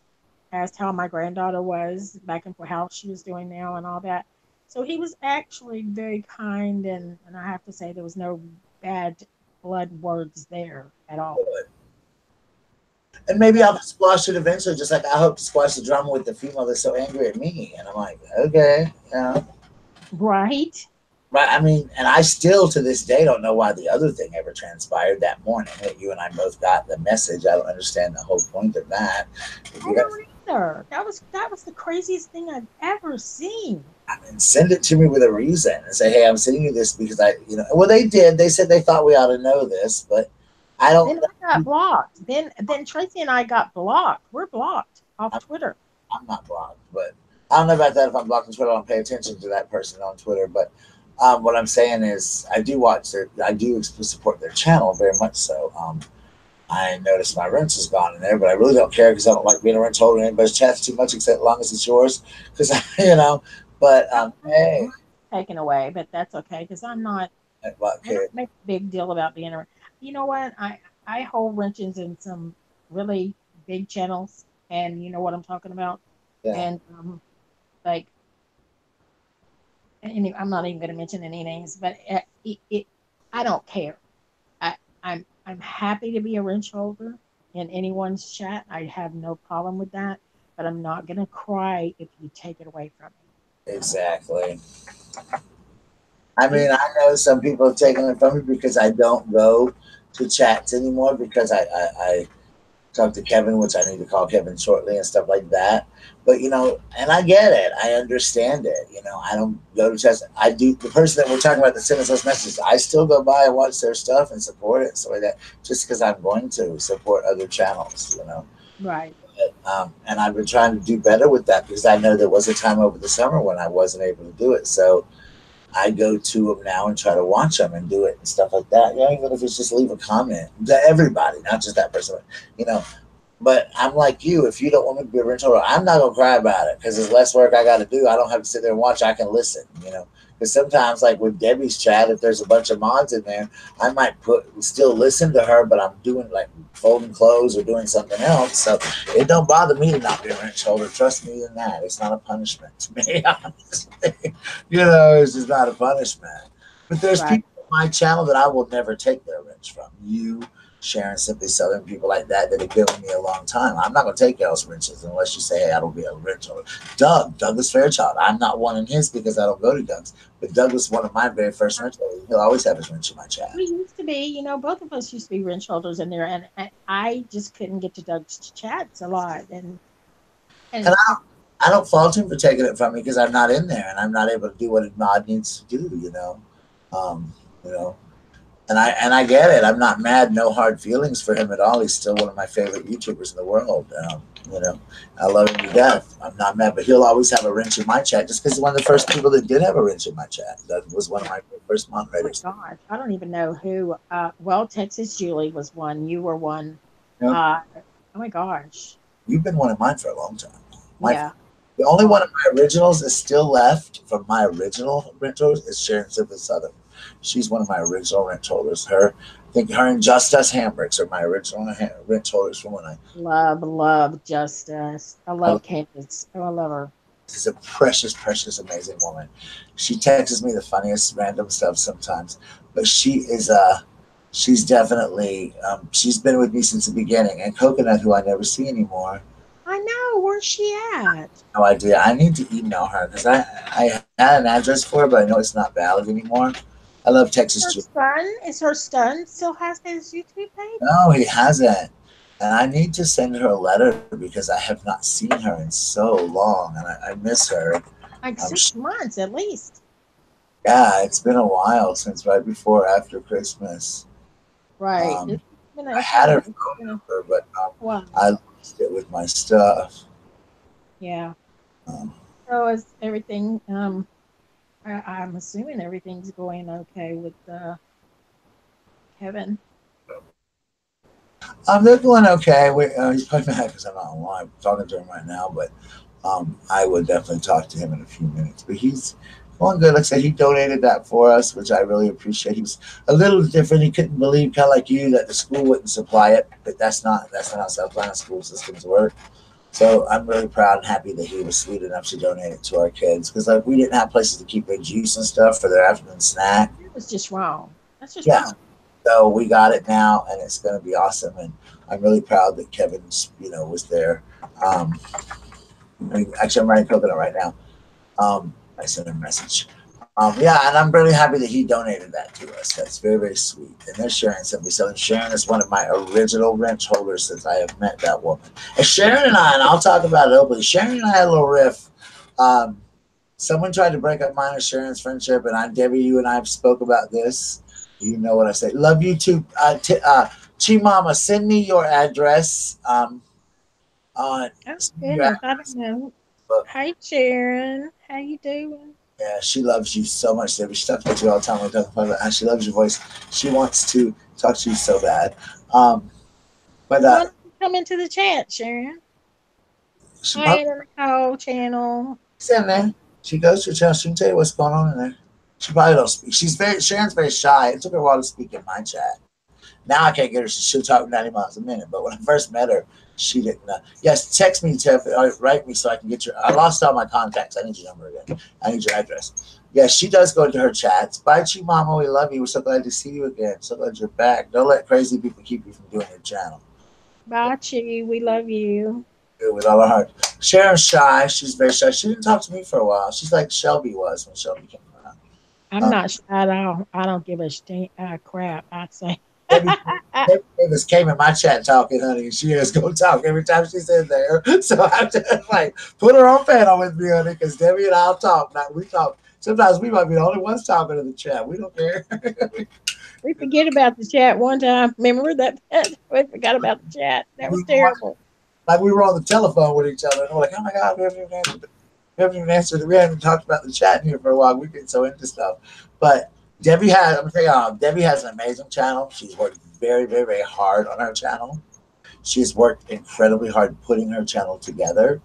asked how my granddaughter was back and forth, how she was doing now, and all that. So he was actually very kind, and I have to say there was no bad blood words there at all. and maybe I'll squash it eventually, just like I hope to squash the drama with the female that's so angry at me. And I'm like, okay, you know. Right? Right. I mean, and I still to this day don't know why the other thing ever transpired that morning that you and I both got the message. I don't understand the whole point of that. If I you have don't either. That was the craziest thing I've ever seen. and send it to me with a reason and say, "Hey, I'm sending you this because I, you know." Well, they did. They said they thought we ought to know this, but I don't. Then I got blocked. Then Tracy and I got blocked. We're blocked off I'm, Twitter. I'm not blocked, but I don't know about that. If I'm blocked on Twitter, I don't pay attention to that person on Twitter. But what I'm saying is, I do watch their, I do support their channel very much. So I noticed my rents is gone in there, but I really don't care because I don't like being a rent holder in anybody's chats too much, except as long as it's yours. Because you know, but Taken away, but that's okay because I'm not. well, I don't okay. make a big deal about being around. you know what? I hold wrenches in some really big channels, and you know what I'm talking about. Yeah, And like, I'm not even going to mention any names, but I don't care. I'm happy to be a wrench holder in anyone's chat. I have no problem with that, but I'm not going to cry if you take it away from exactly. I me. mean, I know some people have taken it from me because I don't go to chats anymore because I talk to Kevin, which I need to call Kevin shortly and stuff like that. But and I get it. I understand it. I don't go to chats. I do. The person that we're talking about that sent us those messages, I still go by and watch their stuff and support it and stuff like that, just because I'm going to support other channels. Right, And I've been trying to do better with that because I know there was a time over the summer when I wasn't able to do it. So I go to them now and try to watch them and do it and stuff like that. Even if it's just leave a comment to everybody, not just that person. You know, but I'm like you. If you don't want me to be a rental, I'm not gonna cry about it because there's less work I got to do. I don't have to sit there and watch. I can listen. Because sometimes, like with Debbie's chat, if there's a bunch of mods in there, I might still listen to her, but I'm doing like folding clothes or doing something else. So it don't bother me to not be a rent shoulder. Trust me in that. It's not a punishment to me. Honestly, it's just not a punishment. But there's right, people on my channel that I will never take their wrench from. You, Sharon, Simply Southern, people like that have been with me a long time. I'm not going to take y'all's wrenches unless you say, hey, I don't be a wrench holder. Douglas Fairchild. I'm not one in his because I don't go to Doug's. But Doug was one of my very first wrench holders. He'll always have his wrench in my chat. we used to be, both of us used to be wrench holders in there, and I just couldn't get to Doug's chats a lot, And and I don't fault him for taking it from me because I'm not in there and I'm not able to do what a mod needs to do. Um, you know, and I get it. I'm not mad. No hard feelings for him at all. He's still one of my favorite YouTubers in the world. You know, I love him to death. I'm not mad, but he'll always have a wrench in my chat just because he's one of the first people that did have a wrench in my chat. That was one of my first oh my moderators. gosh, I don't even know who. Well, Texas Julie was one. You were one. You know, Uh, oh my gosh, you've been one of mine for a long time. My yeah, The only one long. of my originals is still left from my original rentals is Sharon Simply Southern. She's one of my original rent holders. I think her and Just Us Hambricks are my original rent holders from when Love Justice. I I love Candace. Oh, I love her. She's a precious, precious, amazing woman. She texts me the funniest random stuff sometimes, but she's definitely she's been with me since the beginning. And Coconut, who I never see anymore, I know. Where's she at? no idea. I need to email her because I had an address for her, but I know it's not valid anymore. I love Texas Julie. Is her son still has his YouTube page? No, he hasn't. And I need to send her a letter because I have not seen her in so long, and I miss her. Like Um, 6 months at least. yeah, it's been a while since right before after Christmas. Right. Um, I It's had been a, her it's phone been a number, but while. I lost it with my stuff. Yeah. Um, So is everything I'm assuming everything's going okay with Kevin. they're doing okay. He's probably mad because I'm not online talking to him right now, but I would definitely talk to him in a few minutes. But he's going good. Like I said, he donated that for us, which I really appreciate. He was a little different. He couldn't believe, kind of like you, that the school wouldn't supply it, but that's not how South Carolina school systems work. So I'm really proud and happy that he was sweet enough to donate it to our kids because like we didn't have places to keep their juice and stuff for their afternoon snack. That was just wrong. That's just Yeah, wrong. so we got it now, and it's going to be awesome. And I'm really proud that Kevin's was there. Um, actually, I'm writing coconut right now. I sent him a message. Yeah, and I'm really happy that he donated that to us. That's very, very sweet. And they're Sharon simply selling. Sharon is one of my original wrench holders since I have met that woman. And Sharon and I'll talk about it openly. Sharon and I had a little riff. Um, Someone tried to break up mine and Sharon's friendship, and Debbie, you and I have spoke about this. You know what I say. Love you too. Chi Mama, send me your address. Oh Send me your goodness, I don't address. know. Hey Sharon, how you doing? Yeah, she loves you so much, Debbie. She talks about you all the time. We talk about and she loves your voice. She wants to talk to you so bad. Um, but Why don't you come into the chat, Sharon? she Hi, probably in the Nicole channel. in there. She goes to her channel. She can tell you what's going on in there. She probably don't speak. Sharon's very shy. It took her a while to speak in my chat. Now I can't get her. She'll talk 90 miles a minute. But when I first met her, she didn't. Yes, text me, Tiff, or write me so I can get your. I lost all my contacts. I need your number again. I need your address. Yes, she does go into her chats. Bye, Chi Mama. We love you. We're so glad to see you again. So glad you're back. Don't let crazy people keep you from doing your channel. Bye, Chi. We love you. With all our heart. Sharon's shy. She's very shy. She didn't talk to me for a while. She's like Shelby was when Shelby came around. I'm not shy at all. I don't give a crap. I say. Debbie, Debbie Davis came in my chat talking, honey, and she is going to talk every time she's in there. So I just like put her on panel with me, honey, because Debbie and I'll talk. Now we talk. Sometimes we might be the only ones talking in the chat. We don't care. We forget about the chat one time. Remember that? We forgot about the chat. That was terrible. Like we were on the telephone with each other, and we're like, "Oh my God, we haven't even answered. We haven't even answered. We haven't talked about the chat in here for a while. We get so into stuff." But Debbie has. I'm gonna tell you, Debbie has an amazing channel. She's worked very, very, very hard on her channel. She's worked incredibly hard putting her channel together,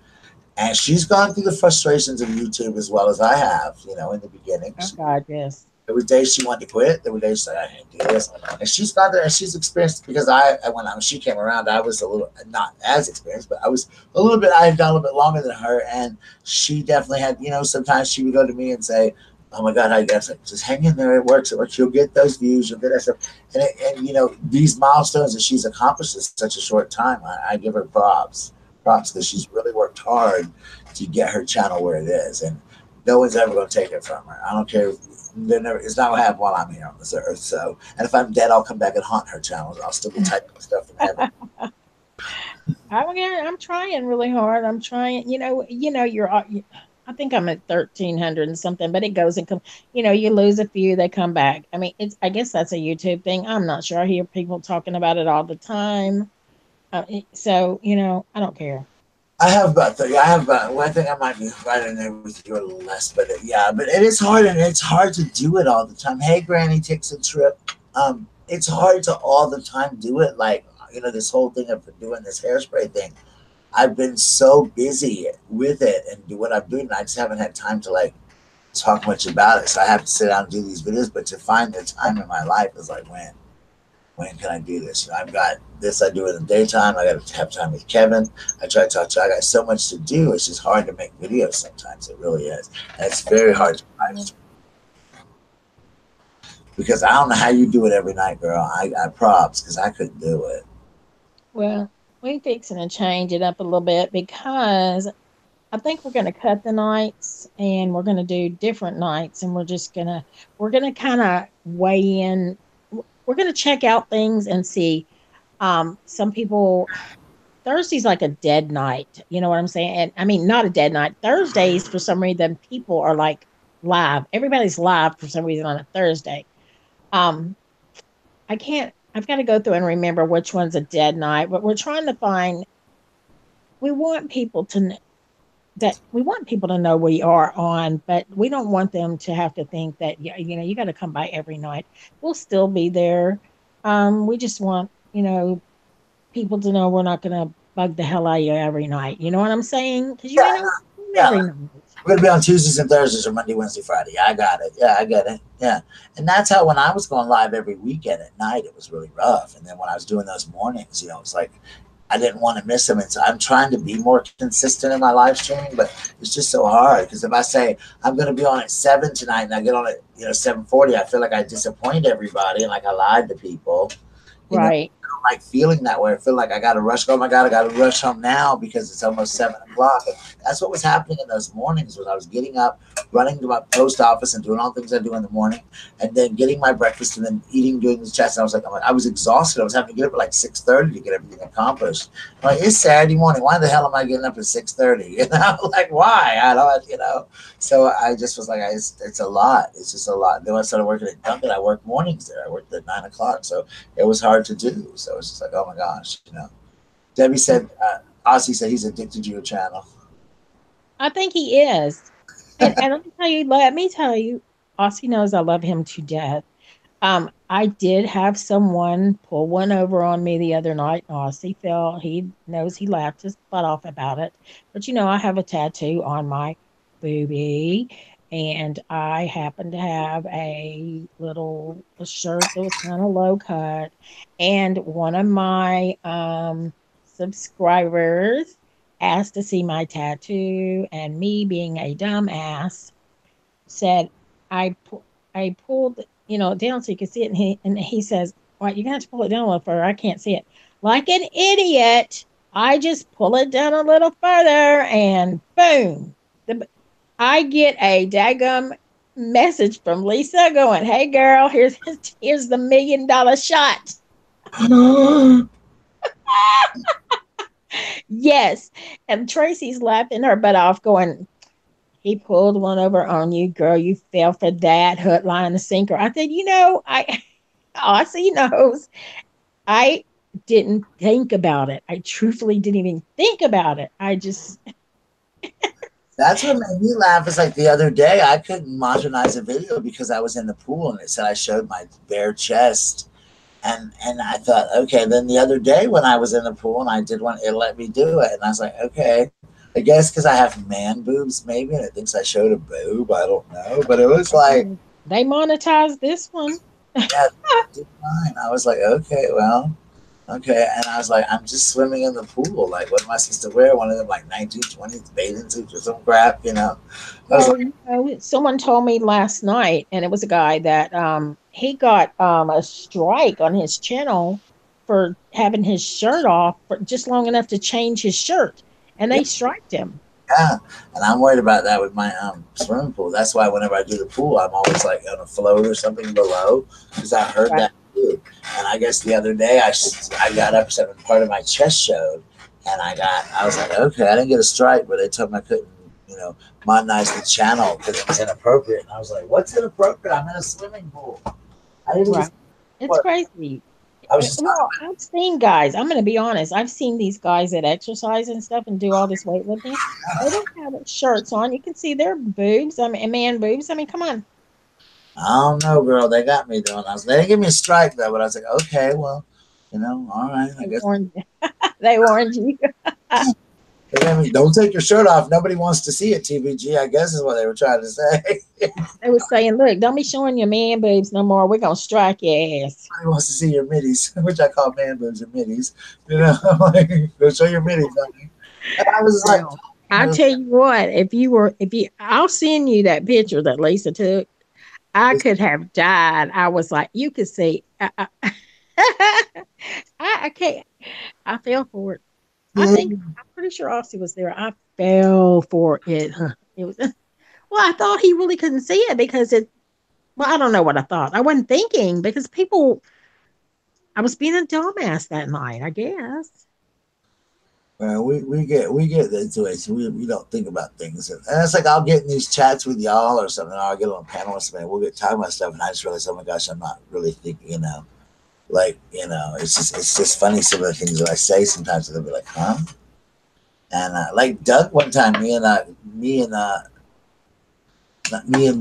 and she's gone through the frustrations of YouTube as well as I have. You know, in the beginning. Oh God, yes. There were days she wanted to quit. There were days she said, "I can't do this," and she's got there and she's experienced because when she came around, I was a little not as experienced, but I was a little bit. I had done a little bit longer than her, and she definitely had. You know, sometimes she would go to me and say, "Oh my God, I guess like, just hang in there. It works. It works. You'll get those views. You'll get that stuff." And you know these milestones that she's accomplished in such a short time, I give her props because she's really worked hard to get her channel where it is, and no one's ever going to take it from her. I don't care. It's not gonna happen while I'm here on this earth. So, and if I'm dead, I'll come back and haunt her channels. I'll still be typing stuff from heaven. I'm trying really hard. I'm trying. You're. I think I'm at 1,300 and something, but it goes and comes. You lose a few, they come back. I mean, it's. I guess that's a YouTube thing. I'm not sure. I hear people talking about it all the time. So I don't care. I have about 30. I have about. Well, I think I might be right in there with you a little less, but yeah. But it is hard, and it's hard to do it all the time. Hey, Granny takes a trip. It's hard to all the time do it. Like this whole thing of doing this hairspray thing. I've been so busy with it and do what I'm doing. And I just haven't had time to like talk much about it. So I have to sit down and do these videos. But to find the time in my life is like when can I do this? I've got this I do in the daytime. I got to have time with Kevin. I try to talk to. I got so much to do. It's just hard to make videos sometimes. It really is. And it's very hard to find because I don't know how you do it every night, girl. I props because I couldn't do it. Well, we're fixing to change it up a little bit because I think we're going to cut the nights and we're going to do different nights, and we're going to kind of weigh in. We're going to check out things and see. Some people, Thursday's like a dead night. You know what I'm saying? And I mean, not a dead night. Thursdays, for some reason, people are like live. Everybody's live for some reason on a Thursday. I've got to go through and remember which one's a dead night, but we're trying to find. We want people to know we are on, but we don't want them to have to think that you got to come by every night. We'll still be there. We just want people to know we're not going to bug the hell out of you every night. You know what I'm saying? Because every night. We're gonna be on Tuesdays and Thursdays or Monday, Wednesday, Friday. I got it. Yeah, I get it. Yeah, and that's how when I was going live every weekend at night, it was really rough. And then when I was doing those mornings, it's like I didn't want to miss them. And so I'm trying to be more consistent in my live streaming, but it's just so hard because if I say I'm going to be on at 7 tonight and I get on at 7:40, I feel like I disappoint everybody and like I lied to people. Right. I don't like feeling that way. I feel like I got to rush. Oh my God, I got to rush home now because it's almost 7 o'clock. And that's what was happening in those mornings was I was getting up, running to my post office and doing all the things I do in the morning and then getting my breakfast and then doing the chats. And I was exhausted. I was having to get up at like 6:30 to get everything accomplished. I'm like, it's Saturday morning. Why the hell am I getting up at 6:30? Like, why? I don't. So I just was like, it's a lot. It's just a lot. Then when I started working at Dunkin', I worked mornings there. I worked at 9 o'clock. So it was hard to do. So it's just like, oh my gosh, Debbie said, Ozzy said he's addicted to your channel. I think he is. And let me tell you, Ozzy knows I love him to death. I did have someone pull one over on me the other night. Ozzy he knows he laughed his butt off about it. But I have a tattoo on my boobie. and I happened to have a shirt that was kind of low cut, and one of my subscribers asked to see my tattoo, and me being a dumbass said I pulled down so you could see it, and he says, "Well, you're gonna have to pull it down a little further. I can't see it." Like an idiot, I just pull it down a little further, and boom, the I get a daggum message from Lisa going, "Hey girl, here's the $1 million shot." Yes, and Tracy's laughing her butt off, going, "He pulled one over on you, girl. You fell for that hook, line, and sinker." I said, I Aussie knows I didn't think about it. I truthfully didn't even think about it. I just That's what made me laugh. Is like the other day I couldn't modernize a video because I was in the pool and it said I showed my bare chest. And I thought, okay. Then the other day when I was in the pool and I did one, it let me do it, and I was like, okay. I guess because I have man boobs, maybe, and it thinks I showed a boob. I don't know, but it was like, they monetized this one. yeah, did fine. I was like, okay, well, okay. And I was like, I'm just swimming in the pool. Like, what am I supposed to wear? One of them like 1920s bathing suits or some crap. I was Well, like, someone told me last night, and it was a guy that he got a strike on his channel for having his shirt off for just long enough to change his shirt, and yeah, they striked him. yeah. And I'm worried about that with my swimming pool. That's why whenever I do the pool, I'm always like on a float or something below because I heard Right. that too. And I guess the other day I got up and part of my chest showed, and I was like, okay, I didn't get a strike, but they told me I couldn't, modernize the channel because it was inappropriate. And I was like, what's inappropriate? I'm in a swimming pool. I didn't Right. just It's what crazy. I was just talking Well, I've seen guys. I'm going to be honest. I've seen these guys that exercise and stuff and do all this weightlifting. They don't have shirts on. You can see their boobs. I mean, man boobs. I mean, come on. I don't know, girl. They got me doing. They didn't give me a strike though, but I was like, okay, well, all right. I They guess warned. They warned you. they got me. Don't take your shirt off. Nobody wants to see it. TPG, I guess is what they were trying to say. They was saying, "Look, don't be showing your man boobs no more. We're gonna strike your ass." Nobody wants to see your middies, which I call man boobs or middies. I'm like, go show your middies. Honey. And I was like, Well, I tell you what, I'll send you that picture that Lisa took. I could have died. I was like, you could see. I can't. I fell for it. yeah, I'm pretty sure Austin was there. I fell for it. It was well, I thought he really couldn't see it because it. Well, I don't know what I thought. I wasn't thinking because people. I was being a dumbass that night. I guess. man, we get into it. So we don't think about things, and it's like I'll get in these chats with y'all or something. Or I'll get on a panel with somebody. We'll get talking about stuff, and I just realize, oh my gosh, I'm not really thinking. Like it's just funny some of the things that I say sometimes. They'll be like, huh? And like Doug one time, me and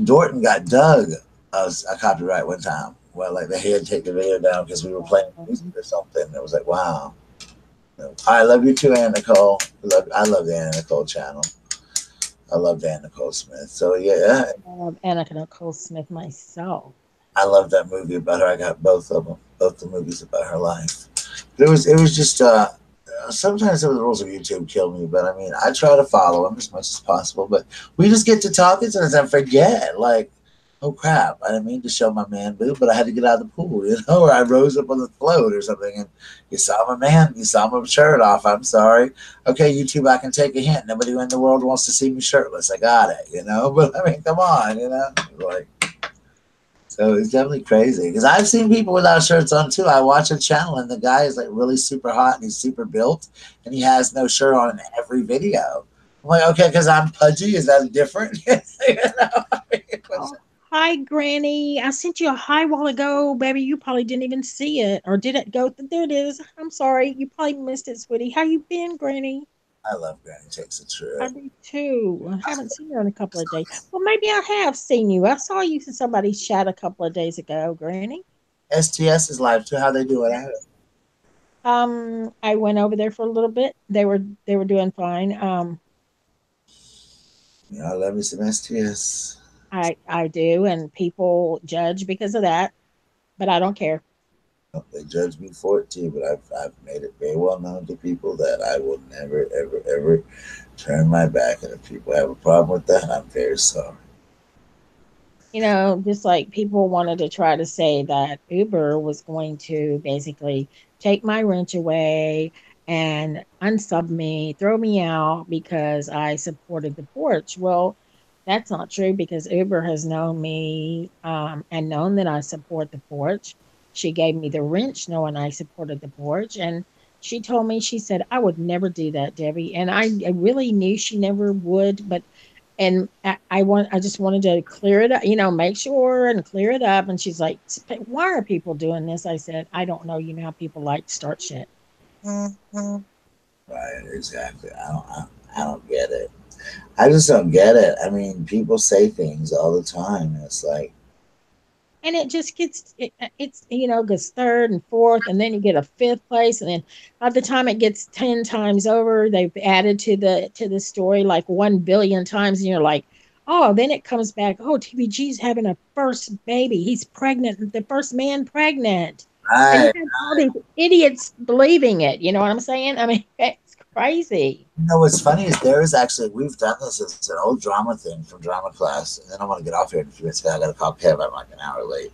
Dorton got Doug a copyright one time. Well, like they had to take the video down because we were playing music or something. It was like, wow. I love you too, Ann Nicole. I love the Ann Nicole channel. I love Ann Nicole Smith. So yeah, I love Annika Nicole Smith myself. I love that movie about her. I got both of them, both the movies about her life. It was just sometimes the rules of YouTube kill me, but I mean I try to follow them as much as possible. But we just get to talking sometimes and forget like, oh crap, I didn't mean to show my man boob, but I had to get out of the pool, or I rose up on the float or something, and you saw my shirt off. I'm sorry. Okay, YouTube, I can take a hint. Nobody in the world wants to see me shirtless. I got it. But I mean, come on. Like. So it's definitely crazy because I've seen people without shirts on too. I watch a channel and the guy is like really super hot and he's super built and he has no shirt on in every video. I'm like, okay, because I'm pudgy, is that different? I mean, Oh, hi, Granny. I sent you a hi while ago, baby. You probably didn't even see it, or did it go? There it is. I'm sorry. You probably missed it, sweetie. How you been, Granny? I love Granny Takes a I Trip. do too. I haven't seen you in a couple of days. Well, maybe I have seen you. I saw you in somebody's chat a couple of days ago, Granny. STS is live too. How they doing? I went over there for a little bit. They were doing fine. I love me some STS. I do, and people judge because of that, but I don't care. They judge me for it too, but I've made it very well known to people that I will never, ever, ever turn my back. And if people have a problem with that, I'm very sorry. Just like people wanted to try to say that Uber was going to basically take my wrench away and unsub me, throw me out because I supported the porch. Well, that's not true because Uber has known me and known that I support the porch. She gave me the wrench knowing I supported the porch. And she told me, she said, I would never do that, Debbie. And I really knew she never would, but and I just wanted to clear it up, make sure and clear it up. And she's like, why are people doing this? I said, I don't know. You know how people like to start shit. Right, exactly. I don't get it. I just don't get it. I mean, people say things all the time, and it's like, And it just it's goes third and fourth, and then you get a fifth place, and then by the time it gets 10 times over, they've added to the story like 1 billion times, and you're like, oh, then it comes back, oh, TPG's having a first baby, he's pregnant, the first man pregnant, and you I have all these idiots believing it. You know what I'm saying? I mean, it's crazy. you know what's funny is there is actually we've done this. It's an old drama thing from drama class, and then I want to get off here in a few minutes because I got to call Kev. I'm like an hour late,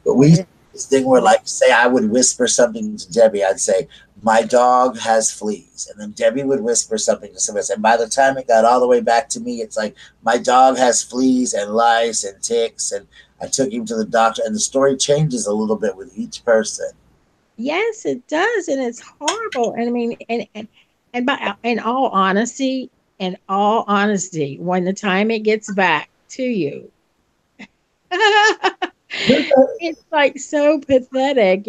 but we this thing where like say I would whisper something to Debbie, I'd say my dog has fleas, and then Debbie would whisper something to somebody else, and by the time it got all the way back to me, it's like my dog has fleas and lice and ticks, and I took him to the doctor, and the story changes a little bit with each person. Yes, it does, and it's horrible. And I mean, and by in all honesty, when the time it gets back to you, it's like so pathetic,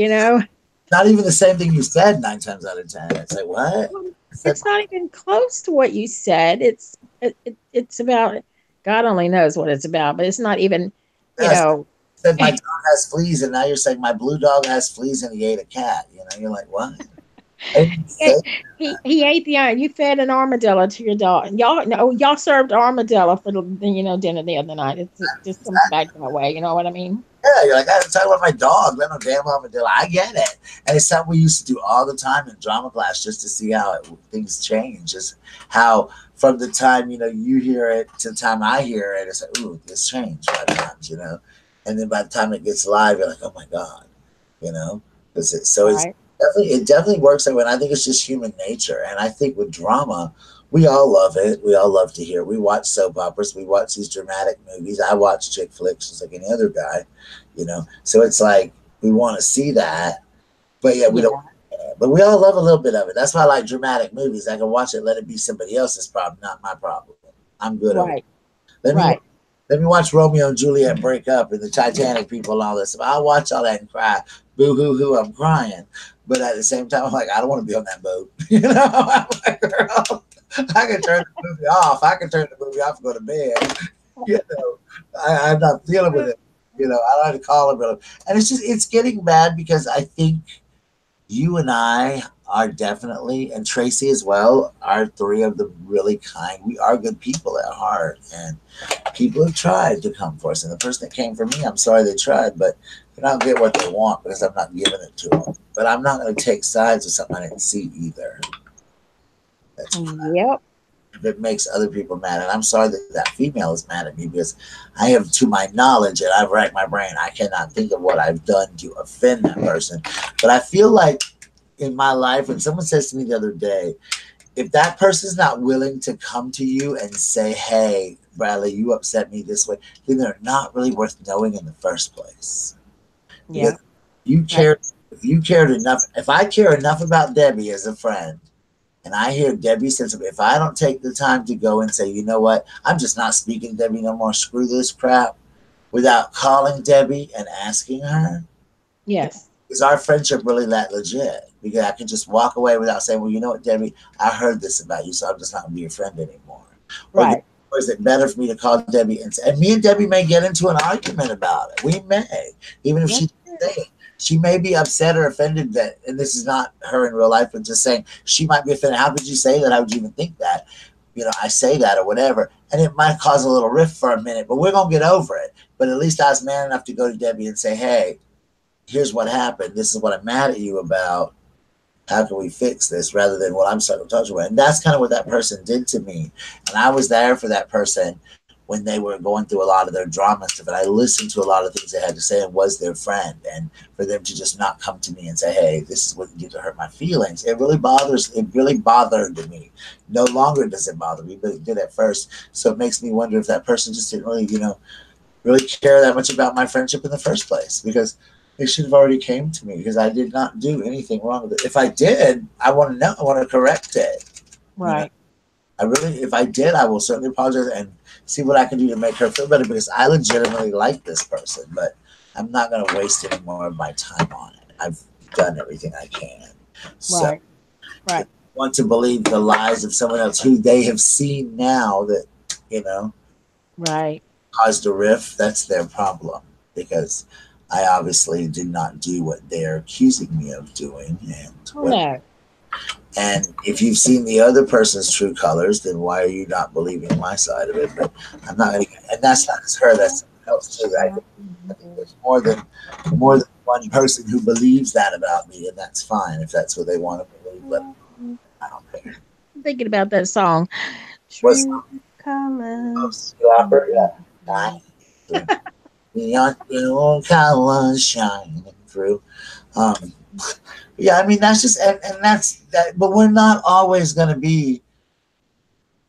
Not even the same thing you said 9 times out of 10. It's like what? I said It's not even close to what you said. It's about God only knows what it's about, but it's not even, you yes, know. said my dog has fleas, and now you're saying my blue dog has fleas and he ate a cat. You know, you're like, what? I didn't say He ate the iron. You fed an armadillo to your dog. Y'all no, y'all served armadillo for the dinner the other night. It just comes that. back that way. You know what I mean? Yeah, you're like, I talk about my dog. Let no damn armadillo. I get it. And it's something we used to do all the time in drama class just to see how things change. Just how from the time, you hear it to the time I hear it, it's like, ooh, this changed 5 times. And then by the time it gets live, you're like, oh my God, you know? So it's Right. definitely works that way. And I think it's just human nature. And I think with drama, we all love it. We all love to hear. We watch soap operas. We watch these dramatic movies. I watch chick flicks just like any other guy. So it's like we want to see that, but yeah, we don't. Yeah. But we all love a little bit of it. That's why I like dramatic movies. I can watch it, let it be somebody else's problem, not my problem. I'm good over. Right. Let me Right. let me watch Romeo and Juliet break up and the Titanic people and all this. I'll watch all that and cry. Boo hoo hoo, I'm crying. But at the same time, I'm like, I don't want to be on that boat. I'm like, girl, I can turn the movie off. I can turn the movie off and go to bed. You know, I'm not dealing with it. I don't have to call him. And it's getting bad because I think you and I are definitely, and Tracy as well, are three of the really kind. We are good people at heart, and people have tried to come for us. And the person that came for me, I'm sorry they tried, but they don't get what they want because I'm not giving it to them. But I'm not going to take sides with something I didn't see either. That's Yep. if it makes other people mad. And I'm sorry that that female is mad at me because I have, to my knowledge, and I've racked my brain, I cannot think of what I've done to offend that person. But I feel like in my life, when someone says to me the other day, if that person's not willing to come to you and say, hey, Bradley, you upset me this way, then they're not really worth knowing in the first place. Because Yeah. you Right. care, if you cared enough, if I care enough about Debbie as a friend, and I hear Debbie say something, if I don't take the time to go and say, you know what, I'm just not speaking to Debbie no more, screw this crap, without calling Debbie and asking her, Yes. is our friendship really that legit? Because I can just walk away without saying, well, you know what, Debbie, I heard this about you, so I'm just not going to be your friend anymore. Or, Right. or is it better for me to call Debbie and say, and me and Debbie may get into an argument about it. We may, even if she That's didn't say it. She may be upset or offended that, and this is not her in real life, but just saying she might be offended. How could you say that? How would you even think that? I say that or whatever. and it might cause a little rift for a minute, but we're gonna get over it. But at least I was man enough to go to Debbie and say, hey, here's what happened. This is what I'm mad at you about. How can we fix this, rather than what I'm so touched with? And that's kind of what that person did to me. And I was there for that person when they were going through a lot of their drama and stuff. And I listened to a lot of things they had to say and was their friend. And for them to just not come to me and say, hey, this is what you did to hurt my feelings, it really bothered me. No longer does it bother me, but it did at first. So it makes me wonder if that person just didn't really, really care that much about my friendship in the first place, because they should have already came to me, because I did not do anything wrong with it. If I did, I want to know. I want to correct it. Right. If I did, I will certainly apologize and see what I can do to make her feel better, because I legitimately like this person, but I'm not going to waste any more of my time on it. I've done everything I can. So Right. Right. want to believe the lies of someone else who they have seen now that, Right. caused a rift, that's their problem, because I obviously did not do what they're accusing me of doing. No. And if you've seen the other person's true colors, then why are you not believing my side of it? But I'm not going to, and that's not just her, that's someone else too. I think there's more than one person who believes that about me, and that's fine if that's what they want to believe. But I don't care. I'm thinking about that song. What's True colors. yeah. Neon blue colors shining through. Yeah, I mean, that's just, and that's that, but we're not always going to be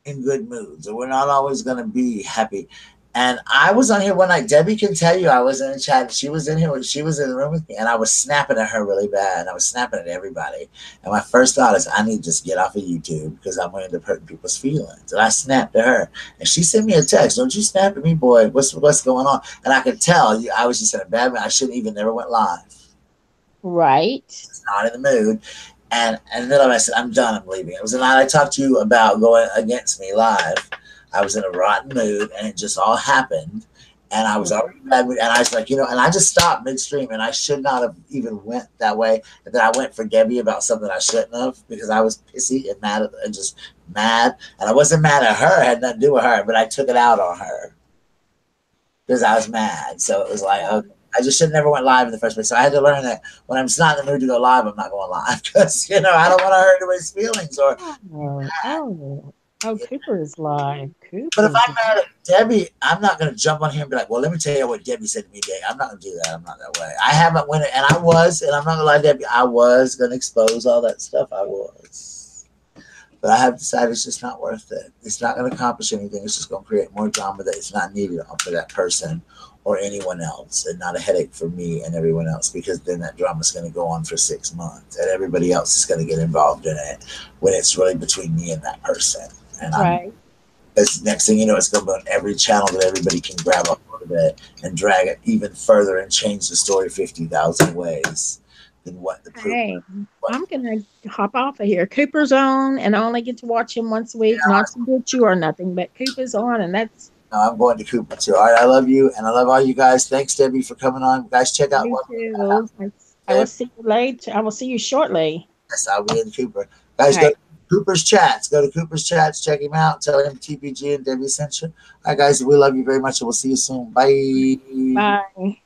in good moods, or we're not always going to be happy. And I was on here one night. Debbie can tell you, I was in a chat. She was in here. She was in the room with me, and I was snapping at her really bad. And I was snapping at everybody. And my first thought is, I need to just get off of YouTube, because I'm going to end up hurting people's feelings. And I snapped at her, and she sent me a text. Don't you snap at me, boy? What's going on? And I could tell I was just in a bad mood. I shouldn't even never went live. Right. Not in the mood. And then I said, I'm done, I'm leaving. It was the night I talked to you about going against me live. I was in a rotten mood, and it just all happened. And I was already in a bad mood, and I was like, and I just stopped midstream, and I should not have even went that way. And then I went for Debbie about something I shouldn't have, because I was pissy and mad, and I wasn't mad at her. It had nothing to do with her, but I took it out on her because I was mad. So it was like, okay, I just should have never went live in the first place. So I had to learn that when I'm just not in the mood to go live, I'm not going live, because I don't want to hurt anybody's feelings. Or Cooper is live. But if I'm mad at Debbie, I'm not going to jump on here and be like, well, let me tell you what Debbie said to me today. I'm not going to do that. I'm not that way. I haven't went, and I'm not going to lie, Debbie, I was going to expose all that stuff. I was. But I have decided it's just not worth it. It's not going to accomplish anything. It's just going to create more drama that is not needed for that person or anyone else, and not a headache for me and everyone else, because then that drama is going to go on for 6 months, and everybody else is going to get involved in it when it's really between me and that person. And it's next thing you know, it's going to be on every channel that everybody can grab up of it and drag it even further and change the story 50,000 ways than what the proof. Hey, I'm gonna hop off of here. Cooper's on, and I only get to watch him once a week. Yeah. Not to get you or nothing, but Cooper's on, and that's. No, I'm going to Cooper too. All right, I love you, and I love all you guys. Thanks, Debbie, for coming on. Guys, check out what. I will see you later. I will see you shortly. Yes, I'll be in Cooper. Guys, go to Cooper's Chats. Go to Cooper's Chats. Check him out. Tell him TPG and Debbie sent you. All right, guys, we love you very much, and we'll see you soon. Bye. Bye.